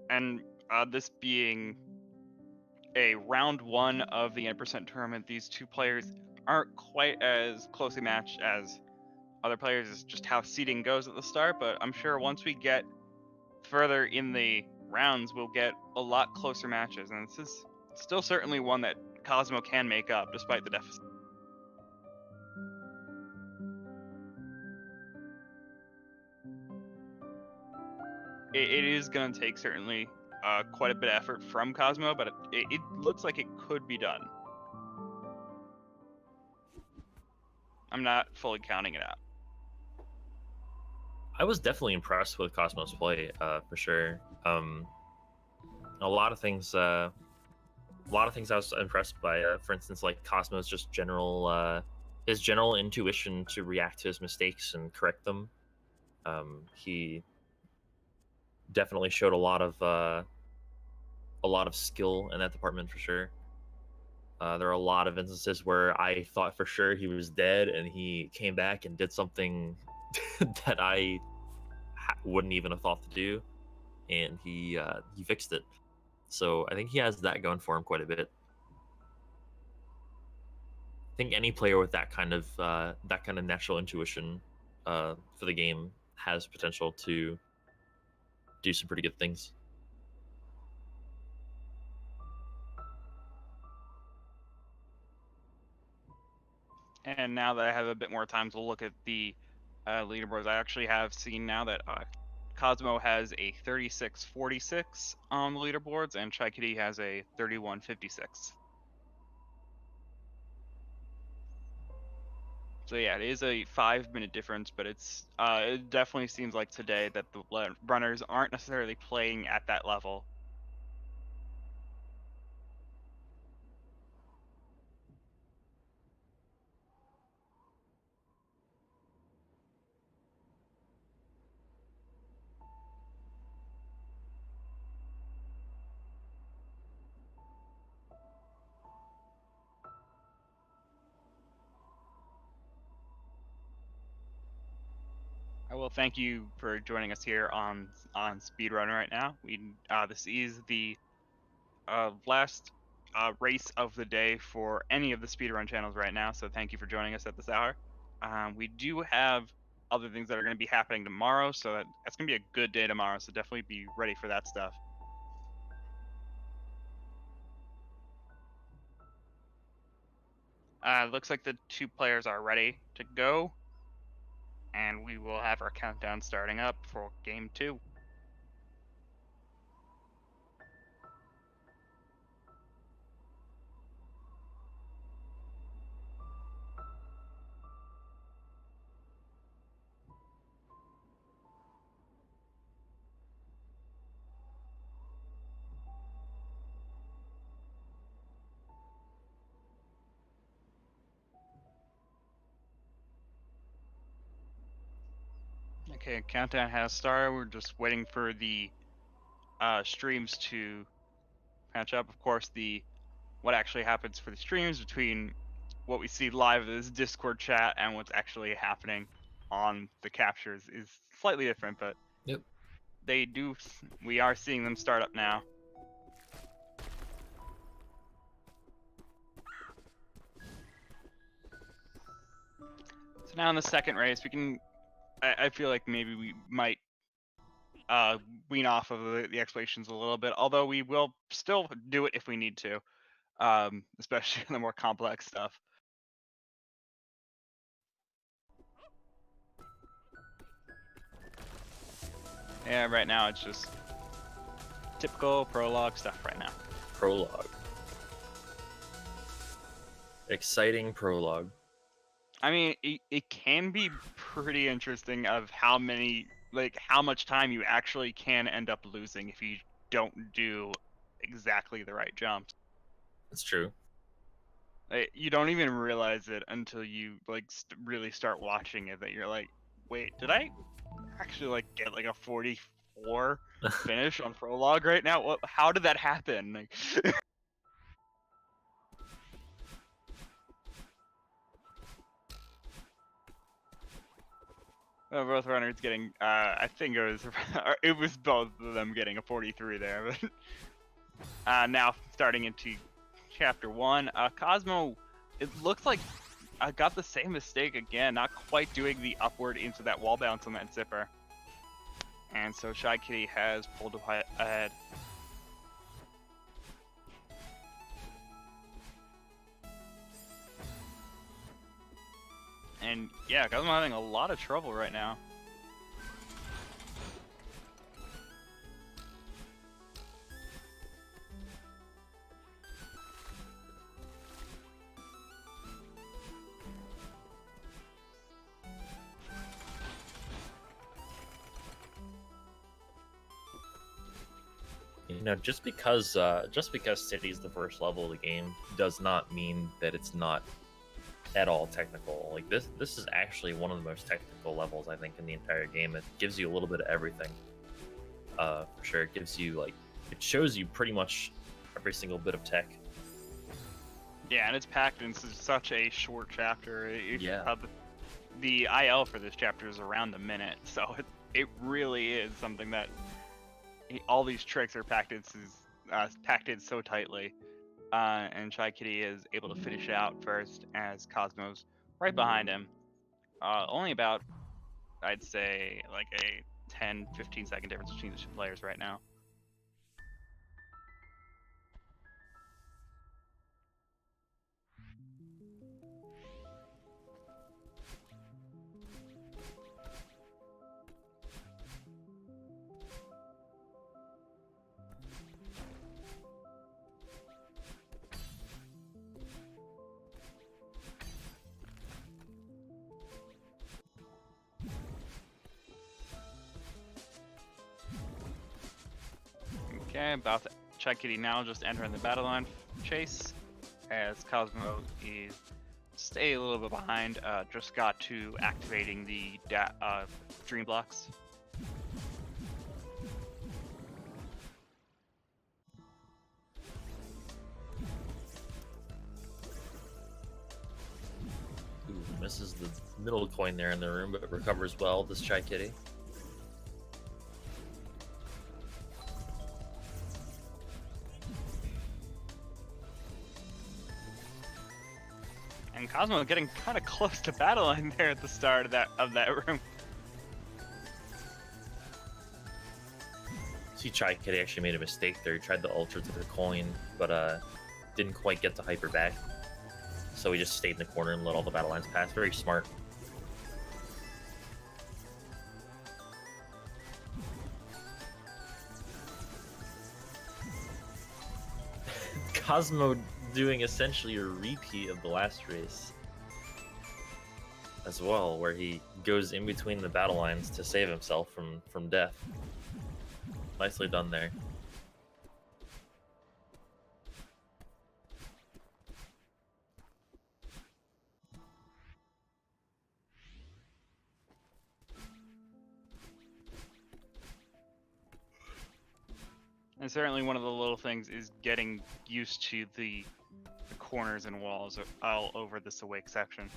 And this being a round 1 of the N% tournament, these two players aren't quite as closely matched as other players. It's just how seeding goes at the start, but I'm sure once we get further in the rounds, we'll get a lot closer matches, and this is still certainly one that c0smoh can make up despite the deficit. It is going to take certainly quite a bit of effort from c0smoh, but it looks like it could be done. I'm not fully counting it out. I was definitely impressed with c0smoh's play, for sure. A lot of things I was impressed by. For instance, like c0smoh's just his general intuition to react to his mistakes and correct them. He definitely showed a lot of skill in that department for sure. There are a lot of instances where I thought for sure he was dead, and he came back and did something that I wouldn't even have thought to do, and he fixed it. So I think he has that going for him quite a bit. I think any player with that kind of natural intuition for the game has potential to do some pretty good things. And now that I have a bit more time to look at the leaderboards, I actually have seen now that Cosmo has a 36-46 on the leaderboards, and Chaikitty has a 31-56. So yeah, it is a 5-minute difference, but it definitely seems like today that the runners aren't necessarily playing at that level. I will thank you for joining us here on Speedrun right now. This is the last race of the day for any of the speedrun channels right now, so thank you for joining us at this hour. We do have other things that are going to be happening tomorrow, so that's going to be a good day tomorrow, so definitely be ready for that stuff. Looks like the 2 players are ready to go, and we will have our countdown starting up for game 2. Okay, countdown has started. We're just waiting for the streams to catch up. Of course, what actually happens for the streams between what we see live in this Discord chat and what's actually happening on the captures is slightly different, but Yep. we are seeing them start up now. So now in the second race, I feel like maybe we might wean off of the explanations a little bit, although we will still do it if we need to, especially in the more complex stuff. Yeah, right now it's just typical prologue stuff right now. Prologue. Exciting prologue. I mean, it can be pretty interesting of how much time you actually can end up losing if you don't do exactly the right jumps. That's true. You don't even realize it until you really start watching it, that you're like, wait, did I actually get a 44 finish on prologue right now? How did that happen? Both runners getting, I think it was both of them getting a 43 there. But now starting into chapter 1, Cosmo, it looks like I got the same mistake again, not quite doing the upward into that wall bounce on that zipper. And so Chaikitty has pulled ahead. And yeah, Cosmo having a lot of trouble right now. You know, just because City's the first level of the game does not mean that it's not at all technical. Like this is actually one of the most technical levels I think in the entire game. It gives you a little bit of everything. For sure, it gives you it shows you pretty much every single bit of tech. Yeah, and it's packed into such a short chapter. Yeah. The IL for this chapter is around a minute, so it really is something that all these tricks are packed in so tightly. And Chaikitty is able to finish out first as Cosmo's right behind him. Only about, I'd say, a 10-15 second difference between the 2 players right now. Okay, about to Chaikitty now just entering the battle line chase as Cosmo is stay a little bit behind. Just got to activating the dream blocks. Ooh, misses the middle coin there in the room, but recovers well. This Chaikitty. And Cosmo getting kind of close to battle line there at the start of that room. See, Chaikitty actually made a mistake there. He tried the ultra to the coin, but didn't quite get to hyper back. So he just stayed in the corner and let all the battle lines pass. Very smart. Cosmo doing essentially a repeat of the last race as well, where he goes in between the battle lines to save himself from death. Nicely done there. And certainly one of the little things is getting used to the corners and walls all over this awake section.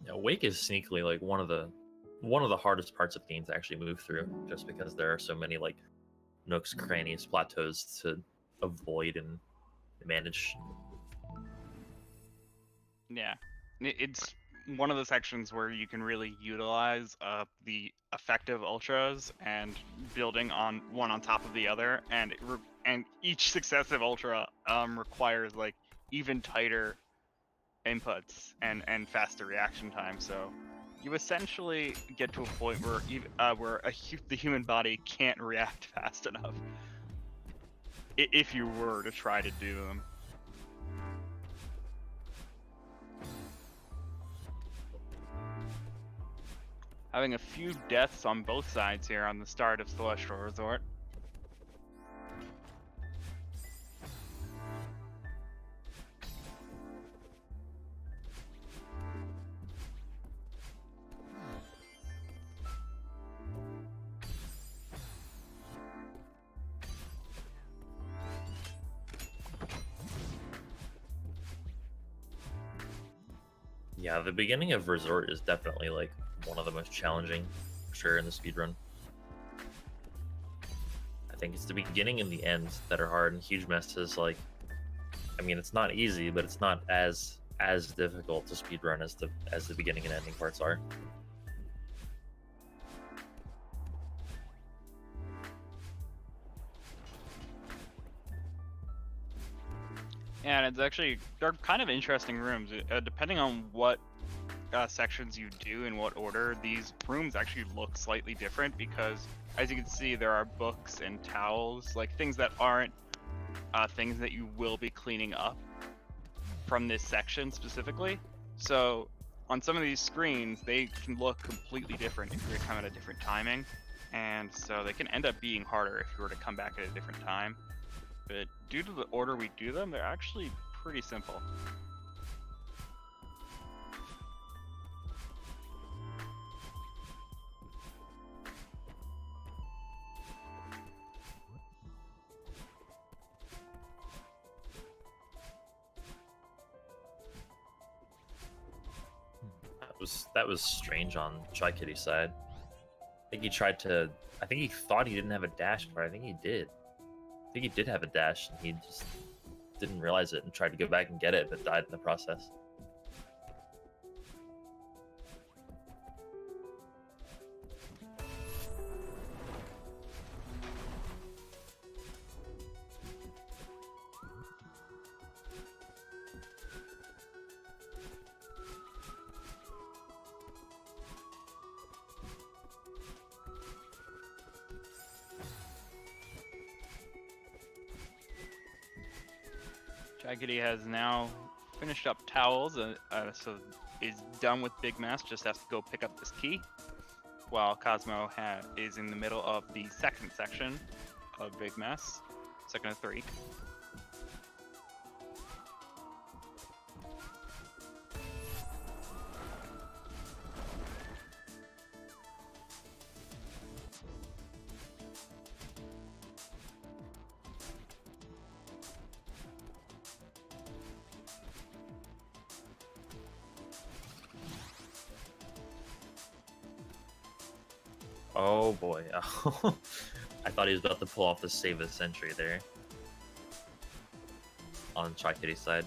Yeah, Wake is sneakily like one of the hardest parts of the game to actually move through, just because there are so many like nooks, crannies, plateaus to avoid and manage. Yeah, it's one of the sections where you can really utilize the effective ultras and building on one on top of the other, and and each successive ultra requires like even tighter inputs and faster reaction time. So you essentially get to a point where the human body can't react fast enough if you were to try to do them. Having a few deaths on both sides here on the start of Celestial Resort. Yeah, the beginning of Resort is definitely like one of the most challenging, for sure, in the speedrun. I think it's the beginning and the end that are hard, and Huge Mess is like, I mean, it's not easy, but it's not as difficult to speedrun as the beginning and ending parts are. And it's actually, they're kind of interesting rooms. Depending on what sections you do in what order, these rooms actually look slightly different because, as you can see, there are books and towels, like things that aren't things that you will be cleaning up from this section specifically. So on some of these screens, they can look completely different if you're to come at a different timing, and so they can end up being harder if you were to come back at a different time. But due to the order we do them, they're actually pretty simple. That was strange on Chaikitty's side. I think he thought he didn't have a dash, but I think he did. I think he did have a dash, and he just didn't realize it and tried to go back and get it, but died in the process. Chaikitty has now finished up towels, so is done with Big Mess, just has to go pick up this key, while Cosmo is in the middle of the second section of Big Mess, second of 3. Oh boy. I thought he was about to pull off the save a century there. On Chaikitty's side.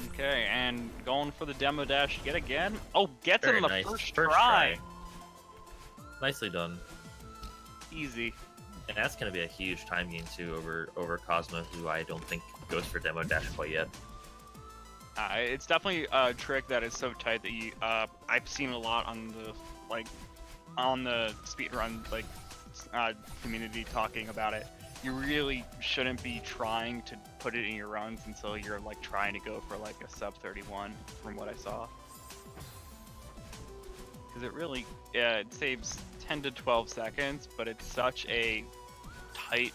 Okay, and going for the demo dash yet again. Oh, gets Very him on the nice. first First try. Nicely done. Easy. And that's going to be a huge time gain too over Cosmo, who I don't think goes for demo dash quite yet. It's definitely a trick that is so tight that you I've seen a lot on the speedrun community talking about it. You really shouldn't be trying to put it in your runs until you're like trying to go for like a sub 31 from what I saw. Because it really it saves 10 to 12 seconds, but it's such a tight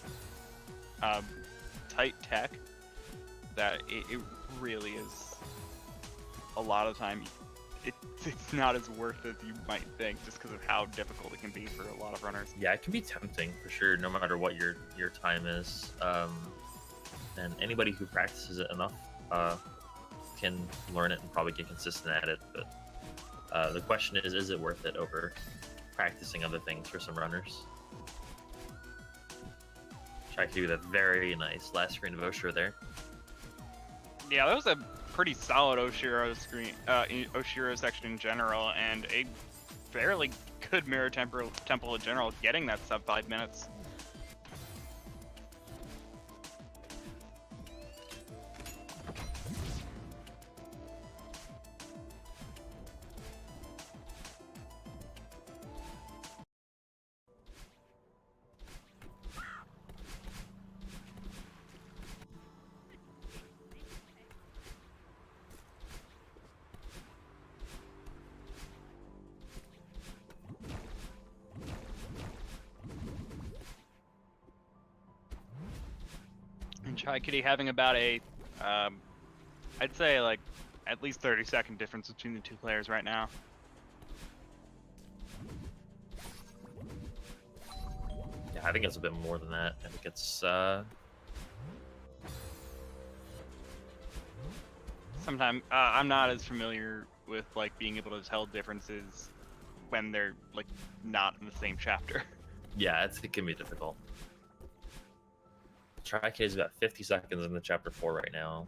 tech that it really is a lot of time it's not as worth it as you might think, just because of how difficult it can be for a lot of runners. Yeah, it can be tempting for sure, no matter what your time is. And anybody who practices it enough can learn it and probably get consistent at it. But the question is it worth it over practicing other things for some runners? Try to do that very nice last screen of Oshiro there. Yeah, that was a pretty solid Oshiro section in general, and a fairly good Mirror Temple in general, getting that sub 5 minutes. And Chaikitty having about a, I'd say like at least 30-second difference between the two players right now. Yeah, I think it's a bit more than that. I think it's Sometimes I'm not as familiar with like being able to tell differences when they're like not in the same chapter. yeah, it can be difficult. Chaikitty is about 50 seconds in the chapter 4 right now,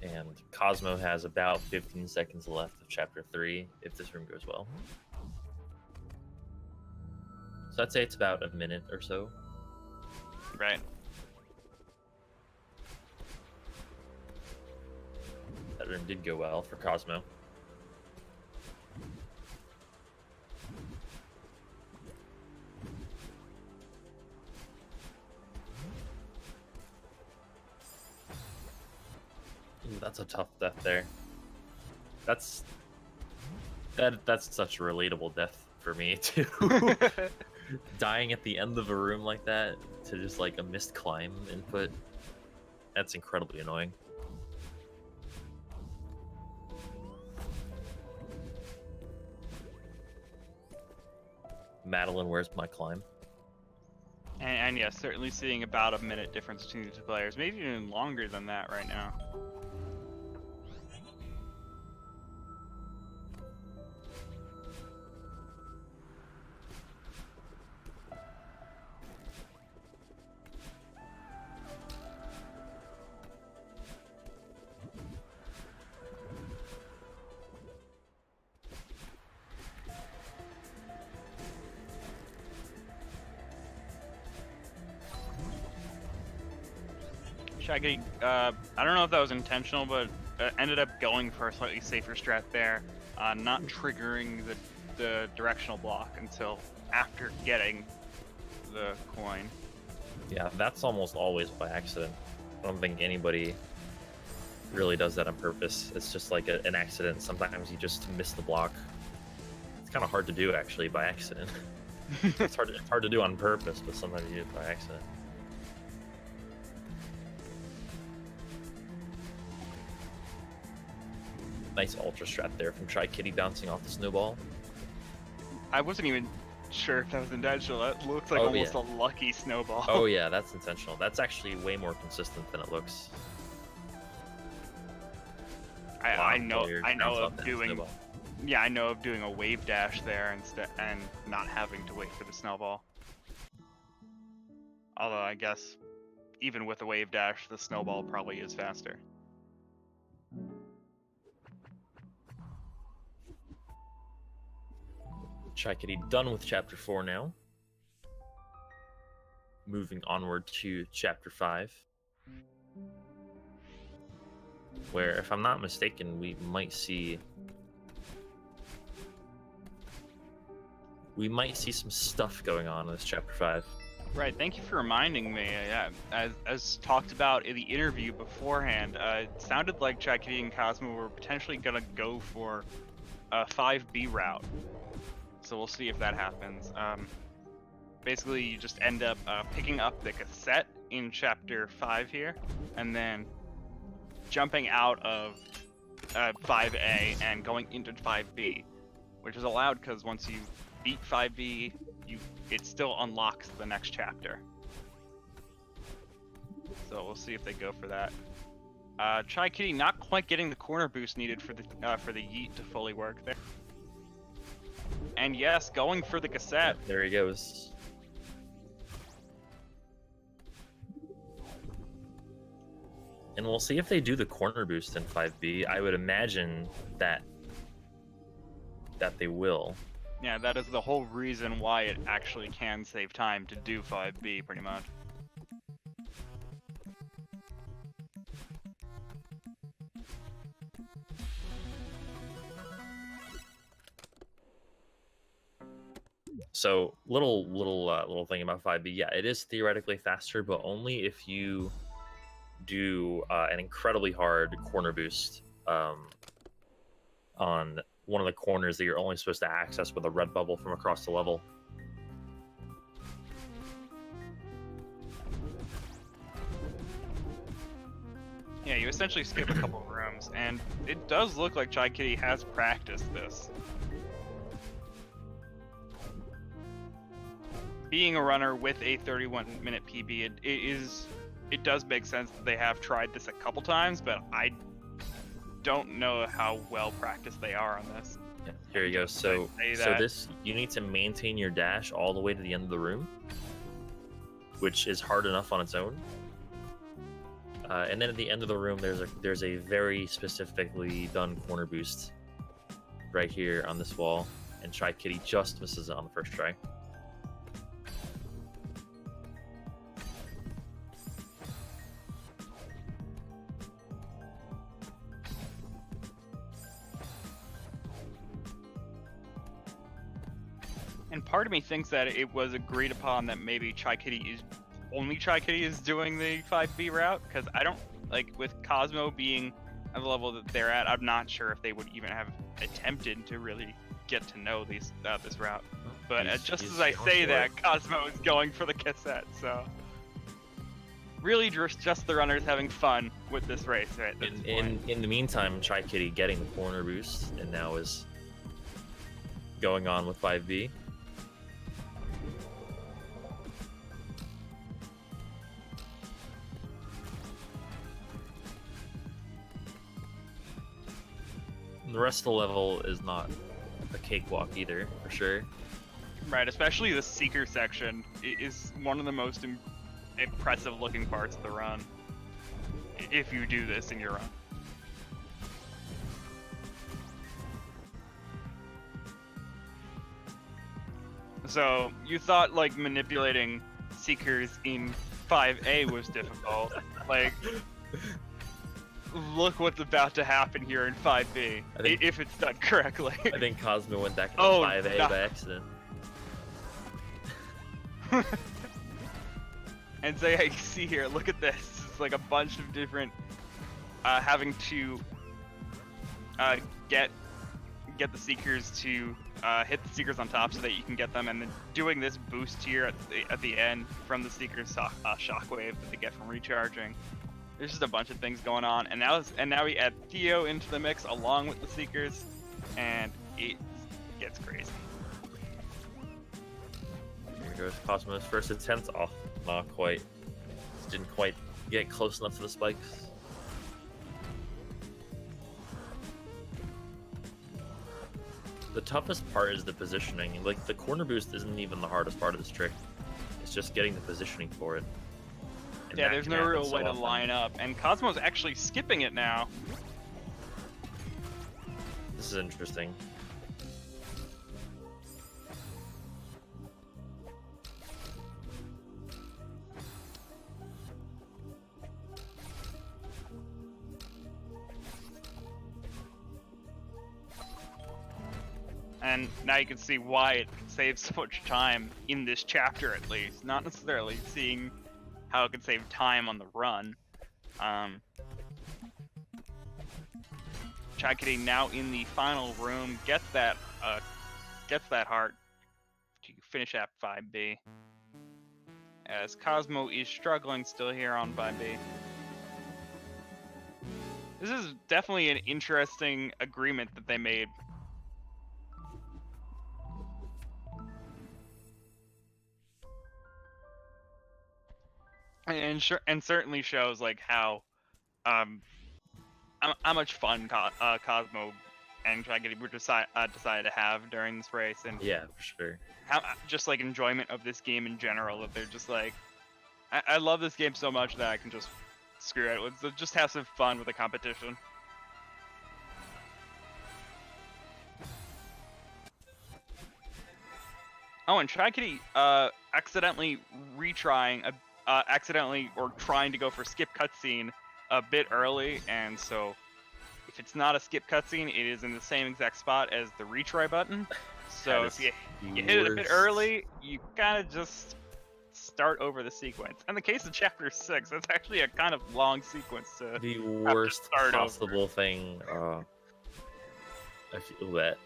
and Cosmo has about 15 seconds left of chapter 3 if this room goes well. So I'd say it's about a minute or so. Right. That room did go well for Cosmo. Ooh, that's a tough death there. That's such a relatable death for me too. Dying at the end of a room like that to just like a missed climb input. That's incredibly annoying. Madeline, where's my climb? And yeah, certainly seeing about a minute difference between the two players, maybe even longer than that right now. Chaikitty, I don't know if that was intentional, but ended up going for a slightly safer strat there, not triggering the directional block until after getting the coin. Yeah, that's almost always by accident. I don't think anybody really does that on purpose. It's just like an accident. Sometimes you just miss the block. It's kind of hard to do actually by accident. It's hard to do on purpose, but sometimes you do it by accident. Nice ultra strat there from Chaikitty bouncing off the snowball. I wasn't even sure if that was intentional. That looks like almost a lucky snowball. Oh yeah, that's intentional. That's actually way more consistent than it looks. I know of doing. Yeah, I know of doing a wave dash there instead and not having to wait for the snowball. Although I guess even with a wave dash, the snowball probably is faster. Chaikitty done with chapter 4 now. Moving onward to chapter 5. Where, if I'm not mistaken, we might see some stuff going on in this chapter 5. Right, thank you for reminding me. As talked about in the interview beforehand, it sounded like Chaikitty and c0smoh were potentially gonna go for a 5B route. So we'll see if that happens. Basically, you just end up picking up the cassette in chapter 5 here, and then jumping out of 5A and going into 5B, which is allowed because once you beat 5B, it still unlocks the next chapter. So we'll see if they go for that. Chaikitty not quite getting the corner boost needed for the yeet to fully work there. And yes, going for the cassette. There he goes. And we'll see if they do the corner boost in 5B. I would imagine that they will. Yeah, that is the whole reason why it actually can save time to do 5B, pretty much. So little thing about 5B. Yeah, it is theoretically faster, but only if you do an incredibly hard corner boost on one of the corners that you're only supposed to access with a red bubble from across the level. Yeah, you essentially skip a couple rooms, and it does look like Chaikitty has practiced this. Being a runner with a 31-minute PB, it does make sense that they have tried this a couple times, but I don't know how well practiced they are on this. Yeah, here you go. So this, you need to maintain your dash all the way to the end of the room, which is hard enough on its own. And then at the end of the room, there's a very specifically done corner boost right here on this wall, and Chaikitty just misses it on the first try. And part of me thinks that it was agreed upon that maybe only Chaikitty is doing the 5B route, because I don't, like, with c0smoh being at the level that they're at, I'm not sure if they would even have attempted to really get to know this route. But just as I say that, c0smoh is going for the cassette, so really just the runners having fun with this race right at this point. In the meantime, Chaikitty getting the corner boost and now is going on with 5B. The rest of the level is not a cakewalk either, for sure. Right, especially the Seeker section is one of the most impressive looking parts of the run, if you do this in your run. So, you thought, like, manipulating Seekers in 5A was difficult. Like, look what's about to happen here in 5B, if it's done correctly. I think c0smoh went back to 5A by accident. And so yeah, you see here, look at this. It's like a bunch of different having to get the Seekers to hit the Seekers on top so that you can get them, and then doing this boost here at the end from the Seekers shockwave that they get from recharging. There's just a bunch of things going on, and now we add Theo into the mix along with the Seekers, and it gets crazy. Here goes Cosmo's first attempt. Oh, not quite. Didn't quite get close enough to the spikes. The toughest part is the positioning. Like, the corner boost isn't even the hardest part of this trick. It's just getting the positioning for it. And Yeah, that there's can no happen real so way to often. line up, and Cosmo's actually skipping it now. This is interesting. And now you can see why it saves so much time in this chapter, at least. Not necessarily seeing how it could save time on the run. Chaikitty now in the final room gets that heart to finish at 5B. As Cosmo is struggling still here on 5B. This is definitely an interesting agreement that they made. And certainly shows like how much fun Cosmo and Chaikitty were decided to have during this race, and Yeah, for sure. how just like enjoyment of this game in general. That they're just like, I love this game so much that I can just screw it. Let's just have some fun with the competition. Oh, and Chaikitty accidentally trying to go for skip cutscene a bit early, and so if it's not a skip cutscene, it is in the same exact spot as the retry button. So if you hit it a bit early, you kind of just start over the sequence. In the case of Chapter 6, that's actually a kind of long sequence to The have to worst start over. possible thing. I feel that.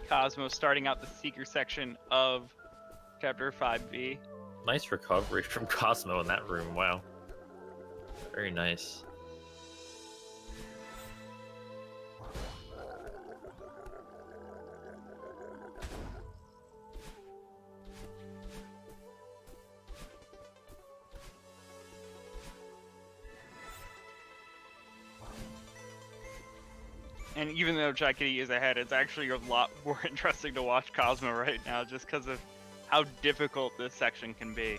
Cosmo starting out the Seeker section of Chapter 5B. Nice recovery from Cosmo in that room. Wow. Very nice. And even though Chaikitty is ahead, it's actually a lot more interesting to watch Cosmo right now just because of how difficult this section can be.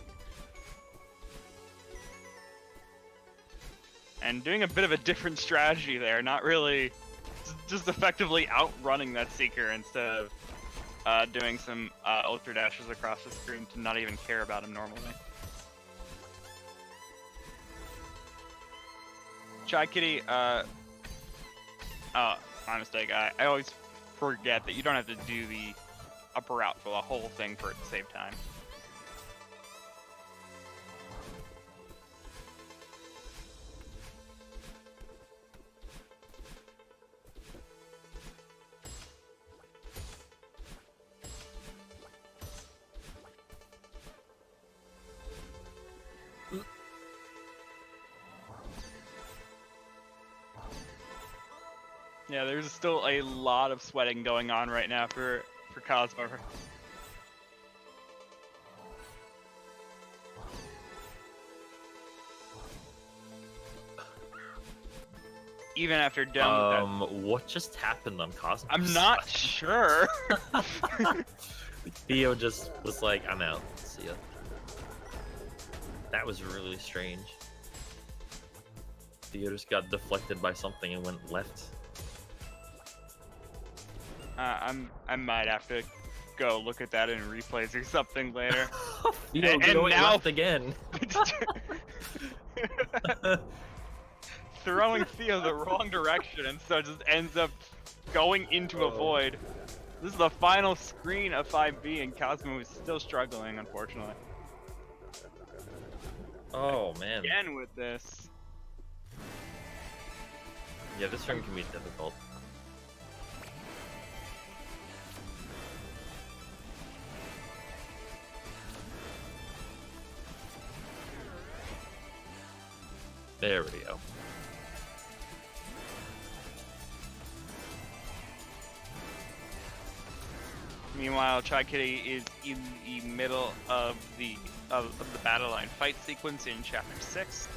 And doing a bit of a different strategy there, not really, just effectively outrunning that Seeker instead of doing some ultra dashes across the screen to not even care about him normally. Chaikitty, oh, my mistake. I always forget that you don't have to do the upper route for the whole thing for it to save time. Yeah, there's still a lot of sweating going on right now for Cosmo. Even after done with that. What just happened on Cosmo? I'm not sure. Theo just was like, I'm out. See ya. That was really strange. Theo just got deflected by something and went left. I might have to go look at that in replays or something later. off. And Going now- left again. Throwing Theo the wrong direction, and so just ends up going into a void. This is the final screen of 5B, and Cosmo is still struggling, unfortunately. Oh man. Again with this. Yeah, this room can be difficult. There we go. Meanwhile, Chaikitty is in the middle of the battle line fight sequence in Chapter 6.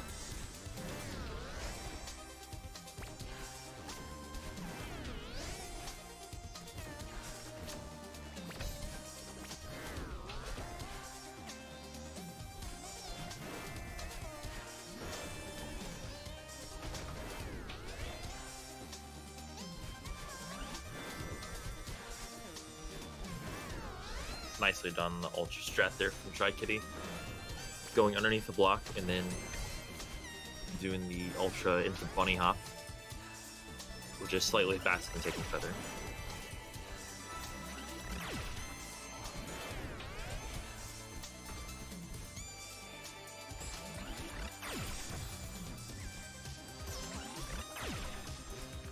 Nicely done, the ultra strat there from Chaikitty. Going underneath the block and then doing the ultra into bunny hop, which is slightly faster than taking feather.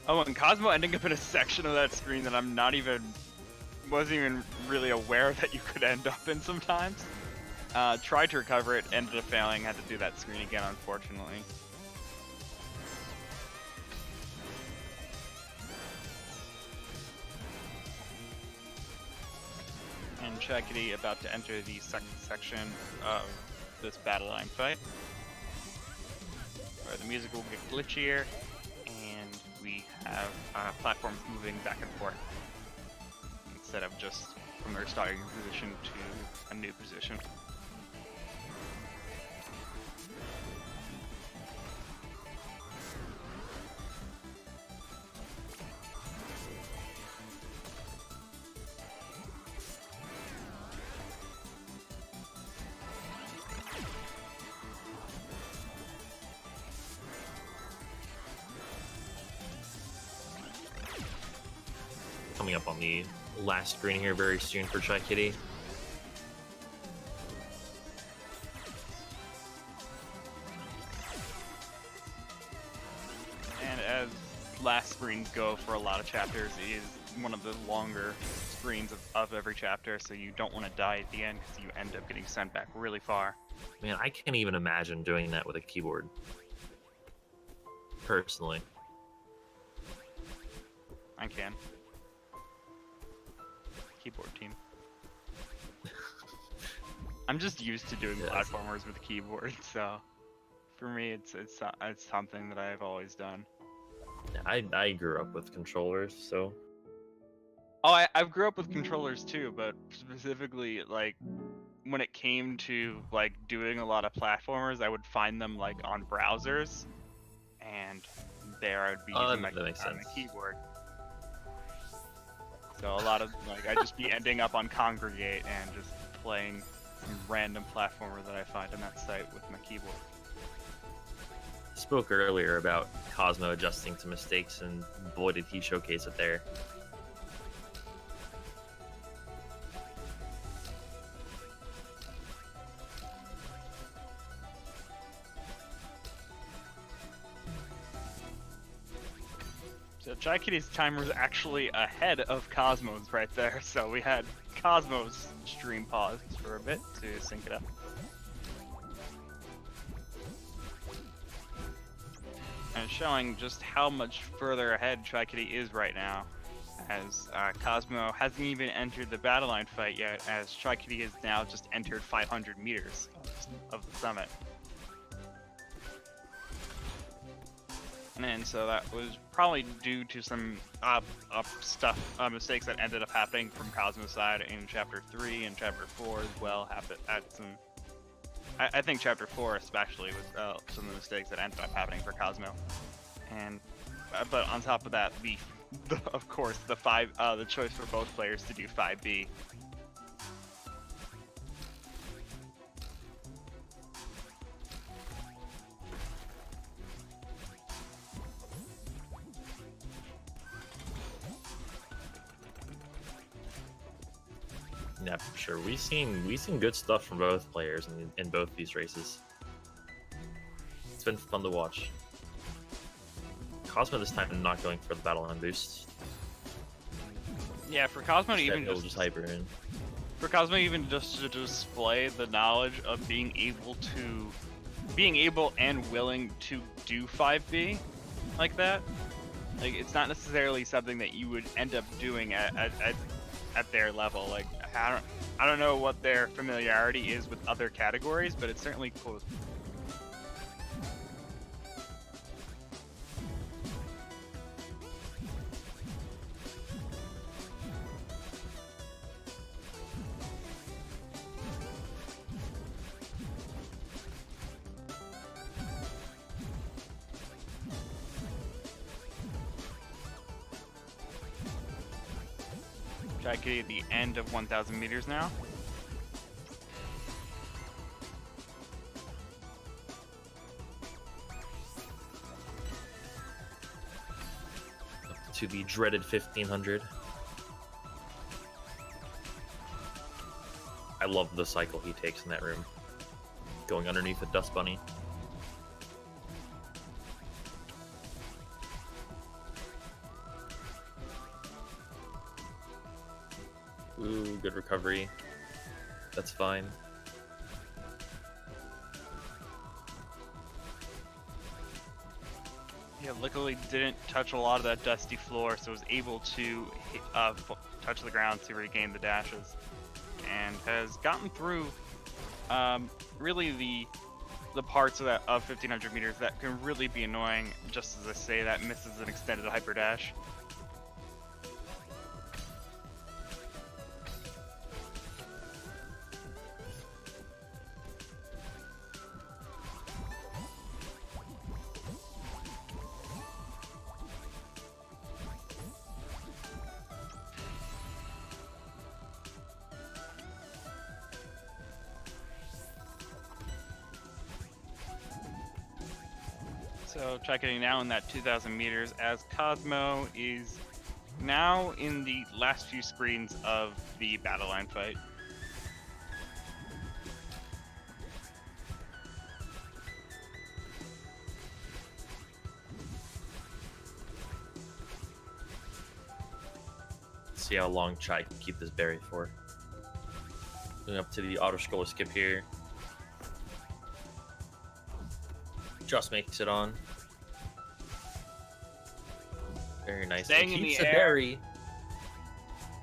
Oh, and Cosmo ending up in a section of that screen that I'm wasn't even really aware that you could end up in sometimes. Tried to recover it, ended up failing, had to do that screen again, unfortunately. And Chaikitty about to enter the second section of this battle line fight, where the music will get glitchier, and we have platforms moving back and forth, instead of just from their starting position to a new position. Coming up on the last screen here very soon for Chaikitty. And as last screens go for a lot of chapters, it is one of the longer screens of every chapter, so you don't want to die at the end because you end up getting sent back really far. Man, I can't even imagine doing that with a keyboard. Personally. I can. Keyboard team. I'm just used to doing Yes. platformers with keyboard, so for me it's something that I've always done. Yeah, I grew up with controllers, so Oh, I've grew up with controllers too, but specifically like when it came to like doing a lot of platformers, I would find them like on browsers, and there I would be using that makes my sense. keyboard. So a lot of like I'd just be ending up on Congregate and just playing some random platformer that I find on that site with my keyboard. spoke earlier about Cosmo adjusting to mistakes, and boy did he showcase it there. So Chaikitty's timer was actually ahead of Cosmo's right there, so we had Cosmo's stream paused for a bit to sync it up. And showing just how much further ahead Chaikitty is right now, as Cosmo hasn't even entered the battle line fight yet, as Chaikitty has now just entered 500 meters of the summit. And so that was probably due to some mistakes that ended up happening from Cosmo's side in Chapter 3 and Chapter 4 as well. I think Chapter 4 especially was some of the mistakes that ended up happening for Cosmo. And but on top of that, of course the choice for both players to do 5B. Yeah, for sure. We've seen good stuff from both players in both these races. It's been fun to watch. Cosmo this time not going for the battle line boost. Yeah, for Cosmo to Instead, even he'll just hyper in. for Cosmo even just to display the knowledge of being able and willing to do 5B like that. Like, it's not necessarily something that you would end up doing at their level. Like, I don't know what their familiarity is with other categories, but it's certainly cool. Chaikitty at the end of 1,000 meters now. To the dreaded 1500. I love the cycle he takes in that room. Going underneath the dust bunny. Ooh, good recovery. That's fine. Yeah, luckily didn't touch a lot of that dusty floor, so was able to touch the ground to regain the dashes, and has gotten through really the parts of 1500 meters that can really be annoying. Just as I say, that misses an extended hyper dash. So Chaikitty now in that 2,000 meters, as Cosmo is now in the last few screens of the battle line fight. See how long Chai can keep this berry for. Going up to the auto scroller skip here. Just makes it on. Very nice. Staying in keeps the air. berry.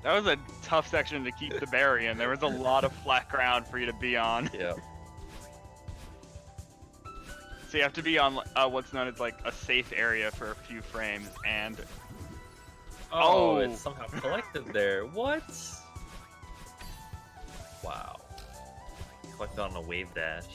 That was a tough section to keep the berry in. There was a lot of flat ground for you to be on. Yeah. So you have to be on what's known as like a safe area for a few frames, and Oh, it's somehow collected there. What? Wow. Collected on a wave dash.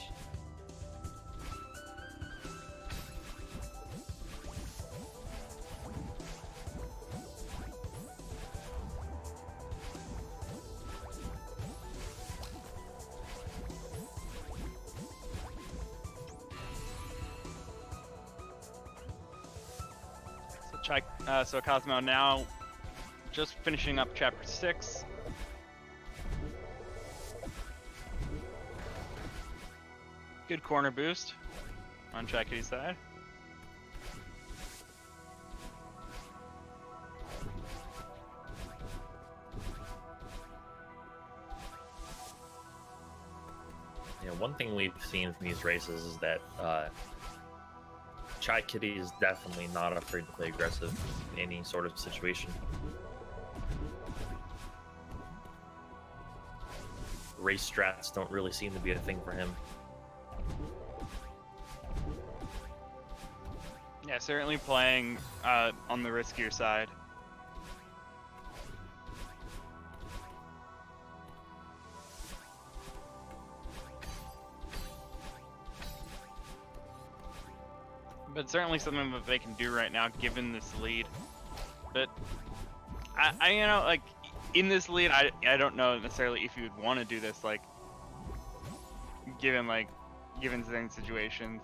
So Cosmo now just finishing up chapter 6. Good corner boost on Chaikitty's side. Yeah, one thing we've seen from these races is that Chaikitty is definitely not afraid to play aggressive in any sort of situation. Race strats don't really seem to be a thing for him. Yeah, certainly playing on the riskier side. But certainly something that they can do right now, given this lead. But I you know, like in this lead, I don't know necessarily if you would want to do this, like given certain situations.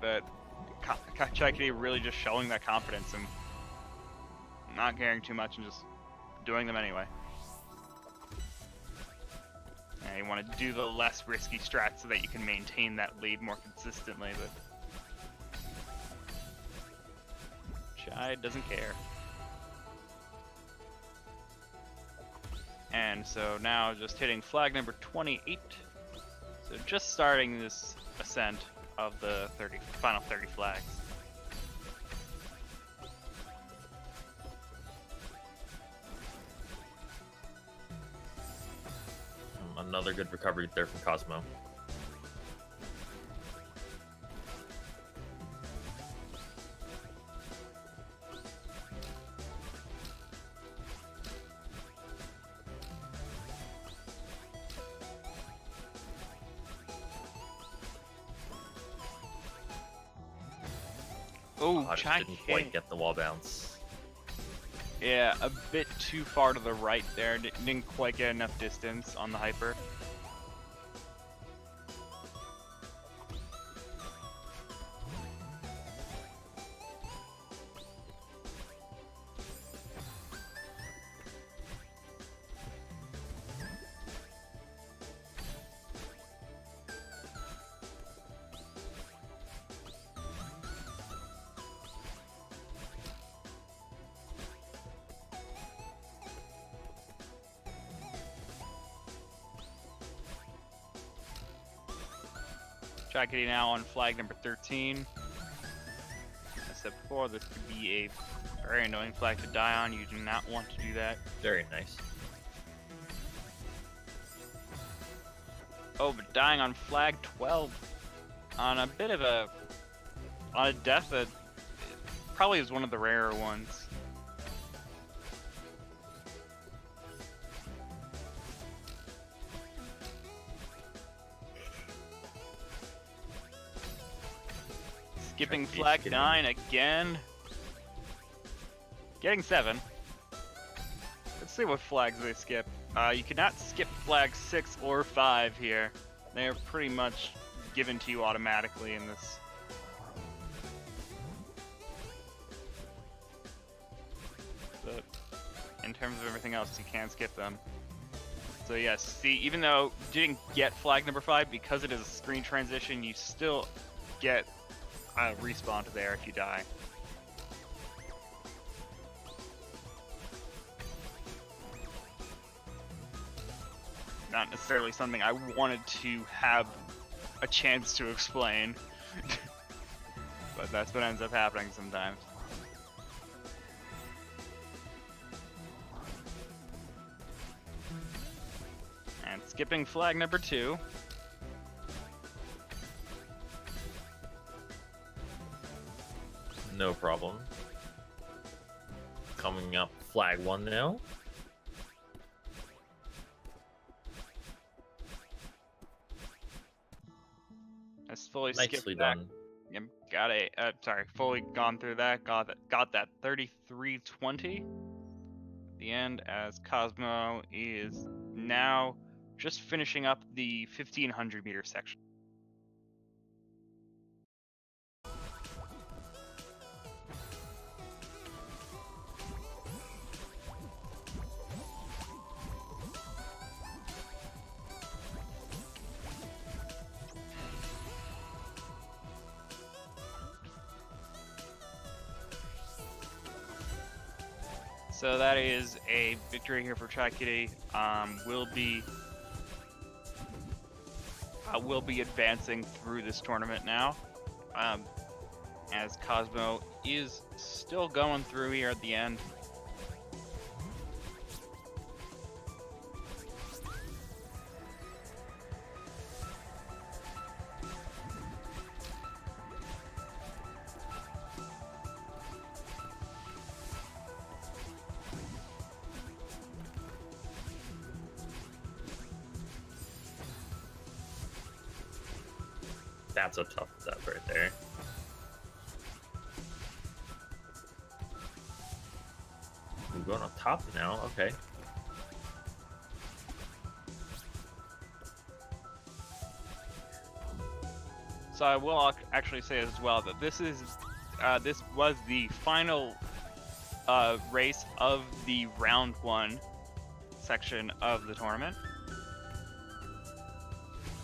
But Chaikitty really just showing that confidence and not caring too much and just doing them anyway. Yeah, you want to do the less risky strat so that you can maintain that lead more consistently, but Chai doesn't care. And so now just hitting flag number 28. So just starting this ascent of the final 30 flags. Another good recovery there from c0smoh. Oh, I just didn't quite get the wall bounce. Yeah, a bit too far to the right there. Didn't quite get enough distance on the hyper. Chaikitty now on flag number 13. As I said before, this could be a very annoying flag to die on. You do not want to do that. Very nice. Oh, but dying on flag 12 on a bit of a death that probably is one of the rarer ones. Skipping flag 9 again. Getting 7. Let's see what flags they skip. You cannot skip flag 6 or 5 here. They are pretty much given to you automatically in this. But in terms of everything else, you can skip them. So yes, see, even though you didn't get flag number 5, because it is a screen transition, you still get respawn to there if you die. Not necessarily something I wanted to have a chance to explain, but that's what ends up happening sometimes. And skipping flag number 2. No problem. Coming up, flag 1 now. That's fully Nicely skipped that. done. Yep, got a fully gone through that. Got that 3320 at the end, as c0smoh is now just finishing up the 1500 meter section. So that is a victory here for Chaikitty. Will be advancing through this tournament now, as c0smoh is still going through here at the end. That's a tough step right there. We're going up top now, okay. So I will actually say as well that this was the final race of the round 1 section of the tournament.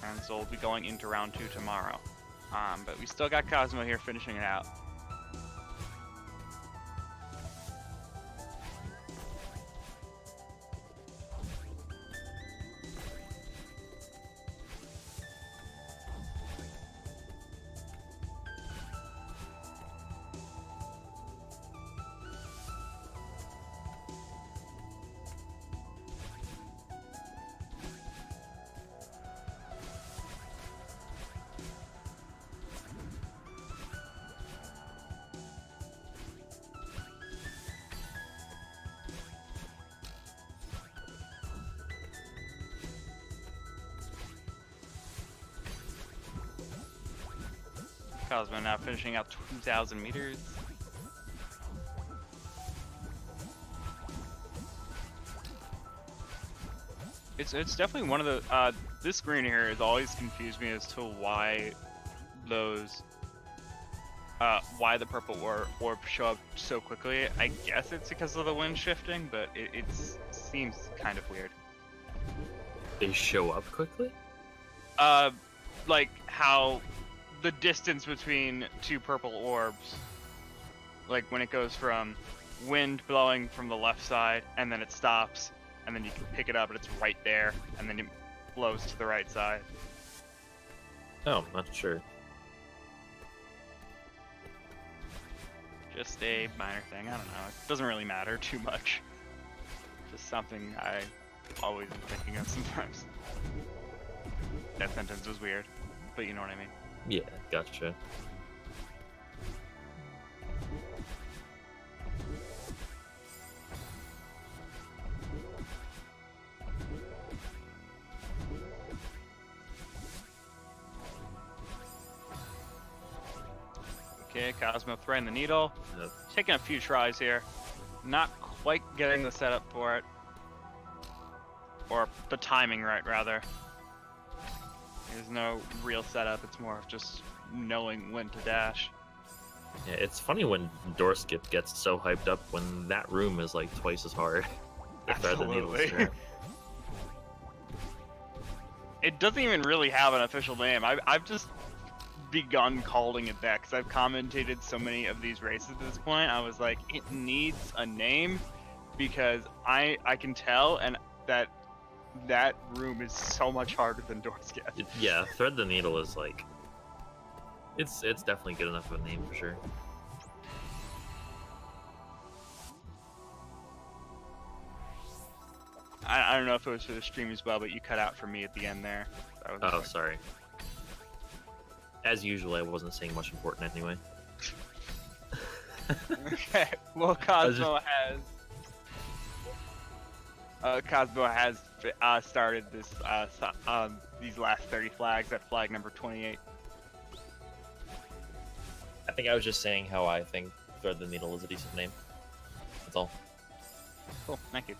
And so we'll be going into round 2 tomorrow. But we still got c0smoh here finishing it out. c0smoh now finishing out 2,000 meters. It's definitely one of the this screen here has always confused me as to why those why the purple orb show up so quickly. I guess it's because of the wind shifting, but it seems kind of weird. They show up quickly? Like how the distance between 2 purple orbs, like when it goes from wind blowing from the left side and then it stops and then you can pick it up and it's right there and then it blows to the right side. Oh, I'm not sure. Just a minor thing, I don't know. It doesn't really matter too much. Just something I always am thinking of sometimes. That sentence was weird, but you know what I mean. Yeah, gotcha. Okay, c0smoh threading the needle. Yep. Taking a few tries here. Not quite getting the setup for it. Or the timing right, rather. There's no real setup, it's more of just knowing when to dash. Yeah, it's funny when door skip gets so hyped up when that room is like twice as hard. to thread the needles Absolutely. through. It doesn't even really have an official name. I've just begun calling it that because I've commentated so many of these races at this point. I was like, it needs a name because I can tell and that room is so much harder than door skip. Yeah, thread the needle is like, it's definitely good enough of a name for sure. I don't know if it was for the stream as well, but you cut out for me at the end there. That was Oh, sorry. As usual, I wasn't saying much important anyway. Okay, well, c0smoh has started this these last 30 flags at flag number 28. I think I was just saying how I think thread the needle is a decent name. That's all. Cool, thank you.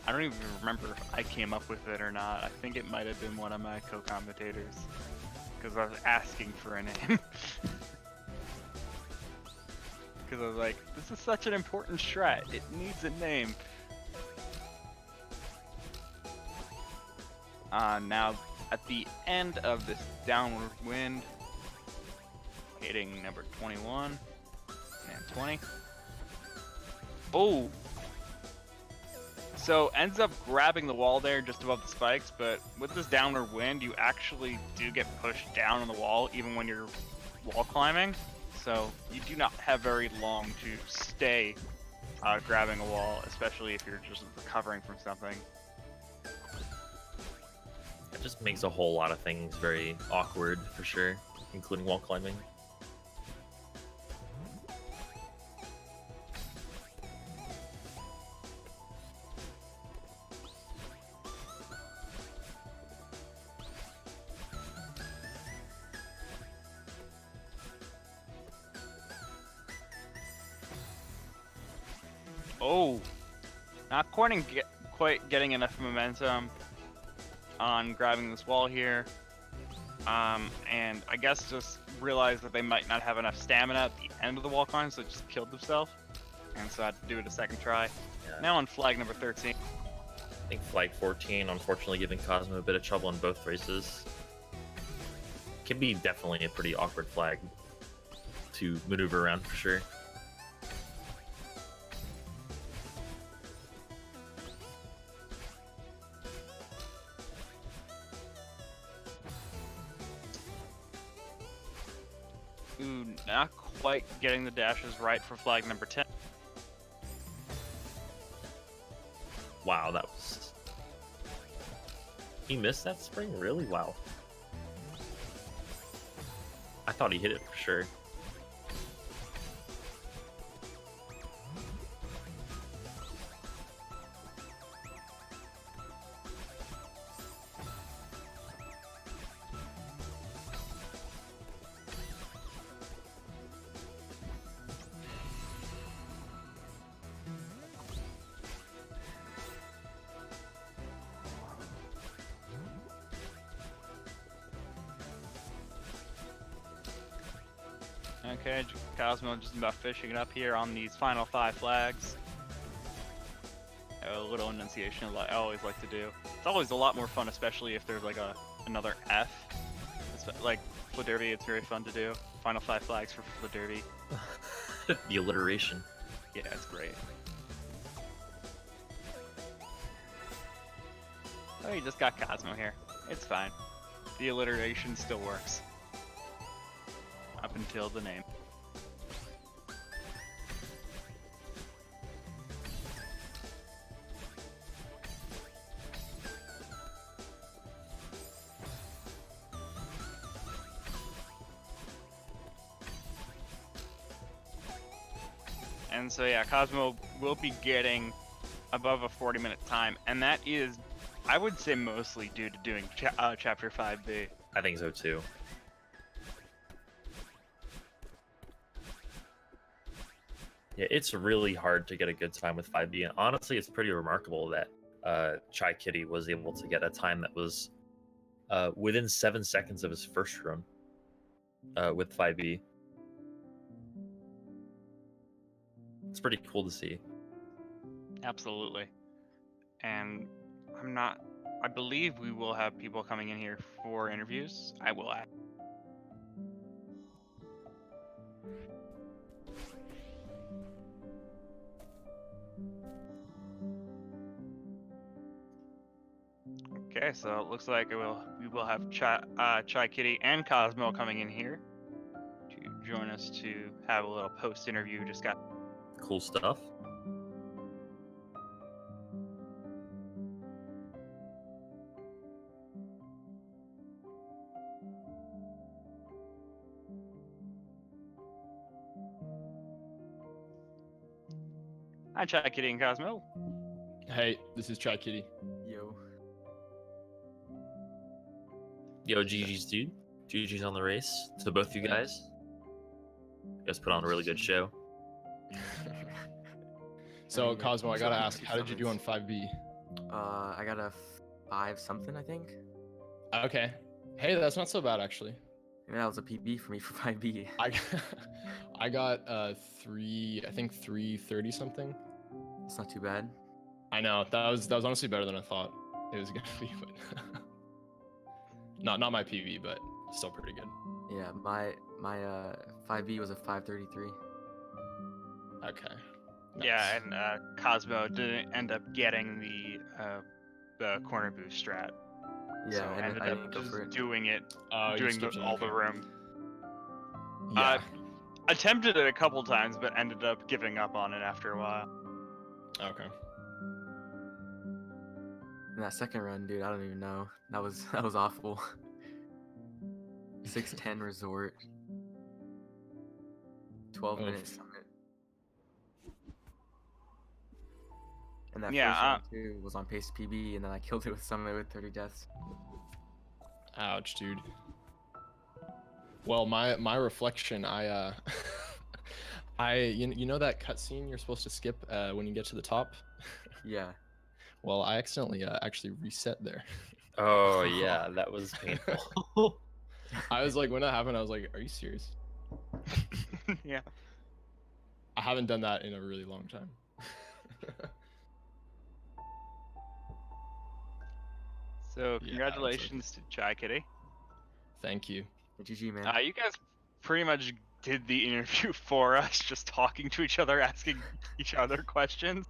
I don't even remember if I came up with it or not. I think it might have been one of my co-commentators because I was asking for a name. Because I was like, this is such an important strat. It needs a name. Now, at the end of this downward wind, hitting number 21 and 20. Oh! So, ends up grabbing the wall there just above the spikes, but with this downward wind, you actually do get pushed down on the wall even when you're wall climbing. So, you do not have very long to stay grabbing a wall, especially if you're just recovering from something. It just makes a whole lot of things very awkward for sure, including wall climbing. Oh, not quite getting enough momentum on grabbing this wall here. And I guess just realized that they might not have enough stamina at the end of the wall climb, so it just killed themselves. And so I had to do it a second try. Yeah. Now on flag number 13. think flag 14, unfortunately, giving Cosmo a bit of trouble in both races. Can be definitely a pretty awkward flag to maneuver around for sure. Ooh, not quite getting the dashes right for flag number 10. Wow, that was... He missed that spring? Really? Wow. I thought he hit it for sure. Okay, Cosmo just about fishing it up here on these final 5 flags. A little enunciation I always like to do. It's always a lot more fun, especially if there's like another F. Like Flip Derby, it's very fun to do. Final 5 flags for Flip Derby. The alliteration. Yeah, it's great. Oh, you just got Cosmo here. It's fine. The alliteration still works. Up until the name. And so yeah, Cosmo will be getting above a 40-minute time, and that is, I would say, mostly due to doing Chapter 5B. I think so too. Yeah, it's really hard to get a good time with 5B, and honestly, it's pretty remarkable that Chaikitty was able to get a time that was within 7 seconds of his first run with 5B. It's pretty cool to see. Absolutely. And I believe we will have people coming in here for interviews. I will add. Okay, so it looks like we will have Chaikitty and Cosmo coming in here to join us to have a little post interview. Just got Cool stuff. Hi, Chaikitty and Cosmo. Hey, this is Chaikitty. Yo. Yo, GG's dude. GG's on the race. To both you guys. You guys put on a really good show. So, Cosmo, I gotta ask, how did you do on 5B? I got a 5 something, I think. Okay. Hey, that's not so bad, actually. Maybe that was a PB for me for 5B. I got I think 330 something. It's not too bad. I know, that was honestly better than I thought it was gonna be, but not my PB, but still pretty good. Yeah, my 5B was a 533. Okay. Yeah, and Cosmo didn't end up getting the corner boost strat. Yeah, so and ended I up didn't go just for it. doing it, You doing skipped it, all the okay. room. Yeah. Attempted it a couple times, but ended up giving up on it after a while. Okay. And that second run, dude, I don't even know. That was awful. 610 resort. 12 Oof. minutes summit. And that Yeah, first run too was on pace PB, and then I killed it with summit with 30 deaths. Ouch, dude. Well, my reflection, you know that cutscene you're supposed to skip when you get to the top? Yeah. Well, I accidentally actually reset there. Oh, yeah, that was painful. I was like, when that happened, I was like, are you serious? Yeah. I haven't done that in a really long time. So Yeah, congratulations to Chaikitty. Thank you. GG, man. You guys pretty much did the interview for us, just talking to each other, asking each other questions.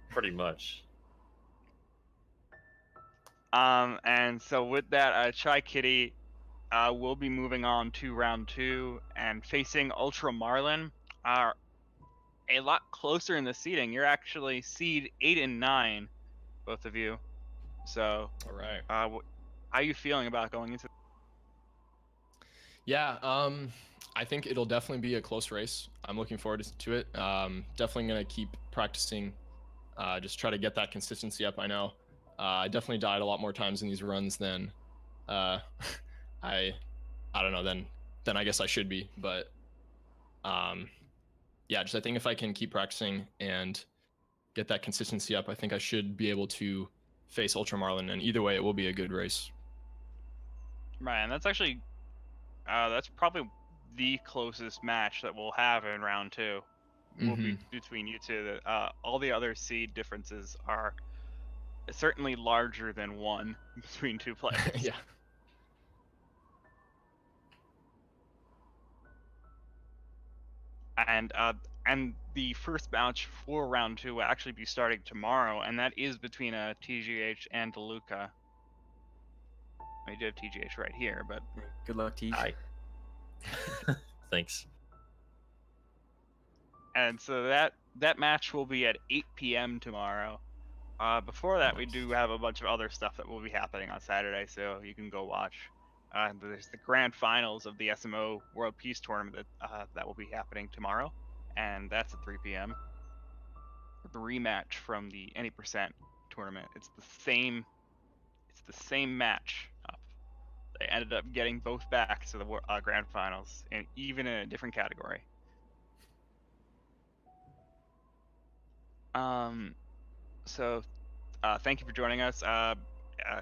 Pretty much. And so with that, Chaikitty will be moving on to round 2 and facing Ultra Marlin. A lot closer in the seeding. You're actually seed 8 and 9, both of you. So, All right. how are you feeling about going into? Yeah, I think it'll definitely be a close race. I'm looking forward to it. Definitely gonna keep practicing, just try to get that consistency up. I know I definitely died a lot more times in these runs than I don't know than I guess I should be. But yeah, just I think if I can keep practicing and get that consistency up, I think I should be able to face Ultra Marlin. And either way, it will be a good race. Ryan, that's actually that's probably the closest match that we'll have in round 2. Will be between you two. All the other seed differences are certainly larger than one between two players. Yeah. And the first match for round 2 will actually be starting tomorrow, and that is between TGH and DeLuca. We do have TGH right here, but Good luck, Tej. Hi. Thanks. and so that match will be at 8 p.m. tomorrow. Before that, we do have a bunch of other stuff that will be happening on Saturday, so you can go watch. There's the grand finals of the c0smoh World Peace Tournament that will be happening tomorrow, and that's at 3 p.m. The rematch from the Any Percent tournament. It's the same match. They ended up getting both back to the grand finals, and even in a different category. So thank you for joining us.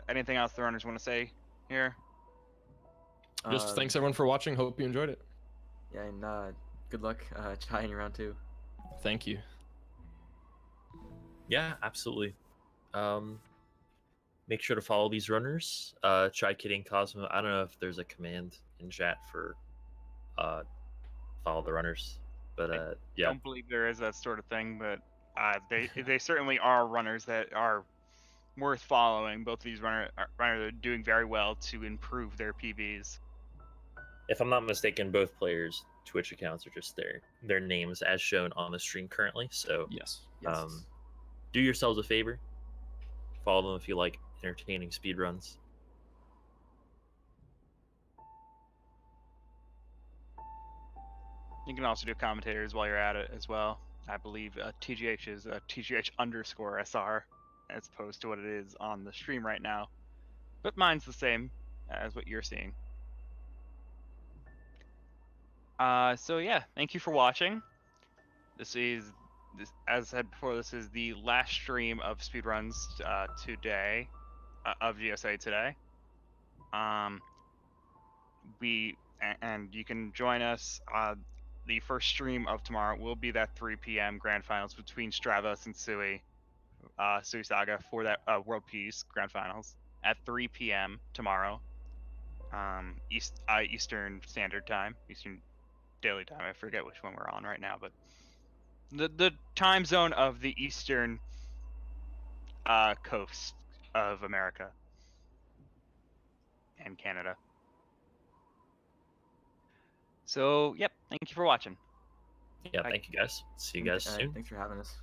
Anything else the runners want to say here? Just thanks everyone for watching. Hope you enjoyed it. Yeah, and good luck trying round 2. Thank you. Yeah, absolutely. Make sure to follow these runners. Chaikitty and c0smoh. I don't know if there's a command in chat for follow the runners, but yeah. I don't believe there is that sort of thing, but they certainly are runners that are worth following. Both of these runners are doing very well to improve their PBs. If I'm not mistaken, both players' Twitch accounts are just their names as shown on the stream currently. So Yes. do yourselves a favor. Follow them if you like entertaining speedruns. You can also do commentators while you're at it as well. I believe TGH is TGH_SR as opposed to what it is on the stream right now. But mine's the same as what you're seeing. So yeah, thank you for watching. This, as I said before, this is the last stream of speedruns today, of GSA today. And you can join us. The first stream of tomorrow will be that 3 p.m. grand finals between Stravos and Sui Saga for that World Peace grand finals at 3 p.m. tomorrow, Eastern Standard Time, Eastern Daily Time. I forget which one we're on right now, but the time zone of the eastern coast of America and Canada. So, yep, thank you for watching. Yeah, thank you guys. See you guys soon. Thanks for having us.